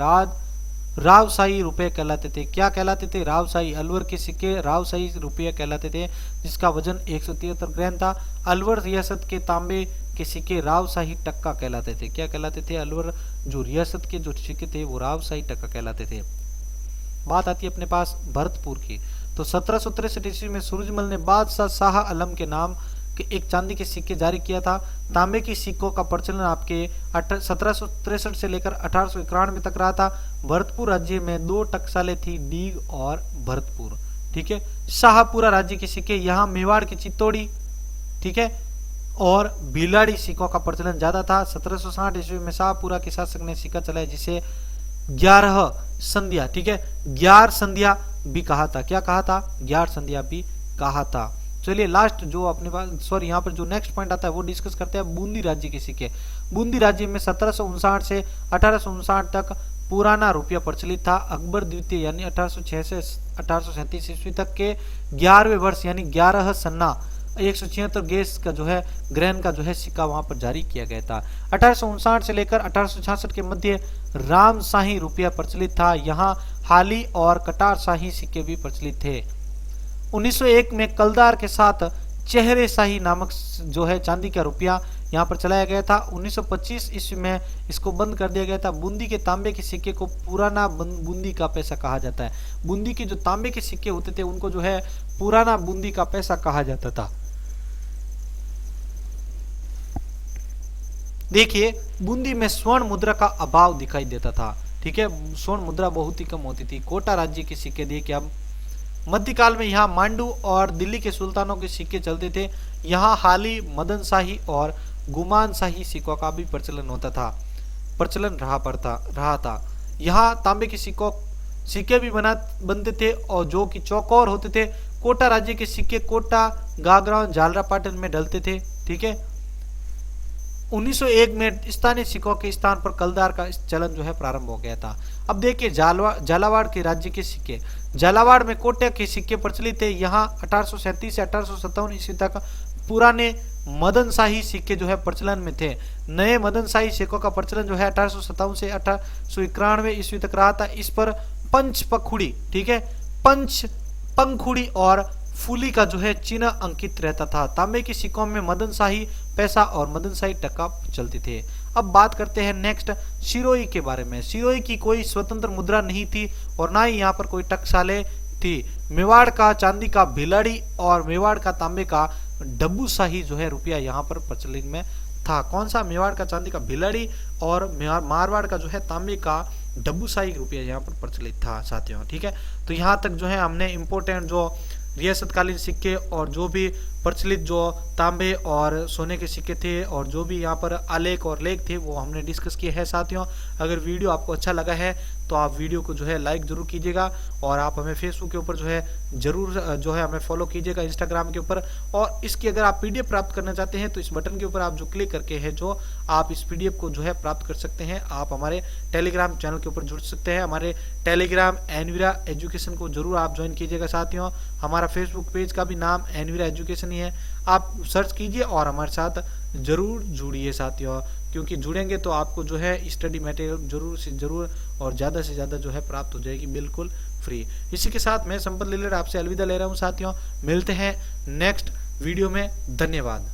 रावशाही रुपये कहलाते थे। क्या कहलाते थे? रावशाही। अलवर के सिक्के रावशाही रुपये कहलाते थे, जिसका वजन 173 ग्राम था। अलवर रियासत के तांबे के सिक्के रावशाही टक्का कहलाते थे। क्या कहलाते थे? अलवर जो रियासत के जो सिक्के थे वो रावशाही टक्का कहलाते थे। बात आती है अपने पास भरतपुर की, तो 1763 ईस्वी में सूरजमल ने बादशाह शाह आलम के नाम के एक चांदी के सिक्के जारी किया था। तांबे के सिक्कों का प्रचलन आपके 1763 से लेकर 1891 तक रहा था। भरतपुर राज्य में 2 टकसालें थी, डीग और भरतपुर। ठीक है। शाहपुरा राज्य के सिक्के, यहाँ मेवाड़ की चित्तौड़ी, ठीक है, और भिलाड़ी सिक्कों का प्रचलन ज्यादा था। 1760 ईस्वी में शाहपुरा के शासक ने सिक्का चलाया जिसे 11 संध्या, ठीक है, 11 संध्या भी कहा था। क्या कहा था? 11 संध्या भी कहा था। चलिए लास्ट जो अपने पास यहाँ पर जो नेक्स्ट पॉइंट आता है वो डिस्कस करते हैं बूंदी राज्य के सिक्के। बूंदी राज्य में 1759 से 1859 तक पुराना रुपया प्रचलित था। अकबर द्वितीय यानी 1806 से 1837 ईस्वी तक के 11वें वर्ष यानी 11 सन्ना 176 गैस का जो है ग्रहण का जो है सिक्का वहां पर जारी किया गया था। 1859 से लेकर 1866 के मध्य रामशाही रुपया प्रचलित था। यहाँ हाली और कटार शाही सिक्के भी प्रचलित थे। 1901 में कलदार के साथ चेहरे शाही नामक जो है चांदी का रुपया यहाँ पर चलाया गया था। 1925 ईस्वी में इसको बंद कर दिया गया था। बूंदी के तांबे के सिक्के को पुराना बूंदी का पैसा कहा जाता है। बूंदी के जो तांबे के सिक्के होते थे उनको जो है पुराना बूंदी का पैसा कहा जाता था। देखिए बूंदी में स्वर्ण मुद्रा का अभाव दिखाई देता था। ठीक है, स्वर्ण मुद्रा बहुत ही कम होती थी। कोटा राज्य के सिक्के देखिए अब मध्यकाल में यहाँ मांडू और दिल्ली के सुल्तानों के सिक्के चलते थे। यहाँ हाली, मदन शाही और गुमान शाही सिक्कों का भी प्रचलन रहा था। यहाँ तांबे के सिक्के भी बनते थे और जो कि चौकोर होते थे। कोटा राज्य के सिक्के कोटा, गागरान, झालरापाटन में ढलते थे। ठीक है। 1901 में स्थानीय सिक्कों के स्थान पर कलदार का चलन जो है प्रारंभ हो गया था। अब देखिए झालावाड़ के राज्य के सिक्के। झालावाड़ में कोटे के सिक्के प्रचलित थे। यहाँ 1837 से 1857 ईस्वी तक पुराने मदन शाही सिक्के जो है प्रचलन में थे। नए मदन शाही सिक्कों का प्रचलन जो है 1857 से 1891 ईस्वी तक रहा था। इस पर पंच पखुड़ी, ठीक है, पंच पंखुड़ी और फूली का जो है चिन्ह अंकित रहता था। तांबे के सिक्कों में मदन शाही पैसा और मदन शाही टका चलते थे। अब बात करते हैं नेक्स्ट सिरोही के बारे में। सिरोही की कोई स्वतंत्र मुद्रा नहीं थी और ना ही यहाँ पर कोई टकसालें थी। मेवाड़ का चांदी का भिलाड़ी और मेवाड़ का तांबे का डब्बू शाही जो है रुपया यहाँ पर प्रचलित में था। कौन सा? मेवाड़ का चांदी का भिलाड़ी और मारवाड़ का जो है तांबे का डब्बू शाही रुपया यहाँ पर प्रचलित था साथियों। ठीक है, तो यहाँ तक जो है हमने इम्पोर्टेंट जो रियासतकालीन सिक्के और जो भी प्रचलित जो तांबे और सोने के सिक्के थे और जो भी यहाँ पर आलेख और लेख थे वो हमने डिस्कस किए हैं साथियों। अगर वीडियो आपको अच्छा लगा है तो आप वीडियो को जो है लाइक जरूर कीजिएगा और आप हमें फेसबुक के ऊपर जो है जरूर जो है हमें फॉलो कीजिएगा, इंस्टाग्राम के ऊपर। और इसकी अगर आप पीडीएफ प्राप्त करना चाहते हैं तो इस बटन के ऊपर आप जो क्लिक करके है जो आप इस पीडीएफ को जो है प्राप्त कर सकते हैं। आप हमारे टेलीग्राम चैनल के ऊपर जुड़ सकते हैं। हमारे टेलीग्राम एनवीरा एजुकेशन को जरूर आप ज्वाइन कीजिएगा साथियों। हमारा फेसबुक पेज का भी नाम एनवीरा एजुकेशन ही है, आप सर्च कीजिए और हमारे साथ जरूर जुड़िए साथियों, क्योंकि जुड़ेंगे तो आपको जो है स्टडी मटेरियल जरूर से जरूर और ज़्यादा से ज़्यादा जो है प्राप्त हो जाएगी बिल्कुल फ्री। इसी के साथ मैं संपत लीलर आपसे अलविदा ले रहा हूँ साथियों। मिलते हैं नेक्स्ट वीडियो में। धन्यवाद।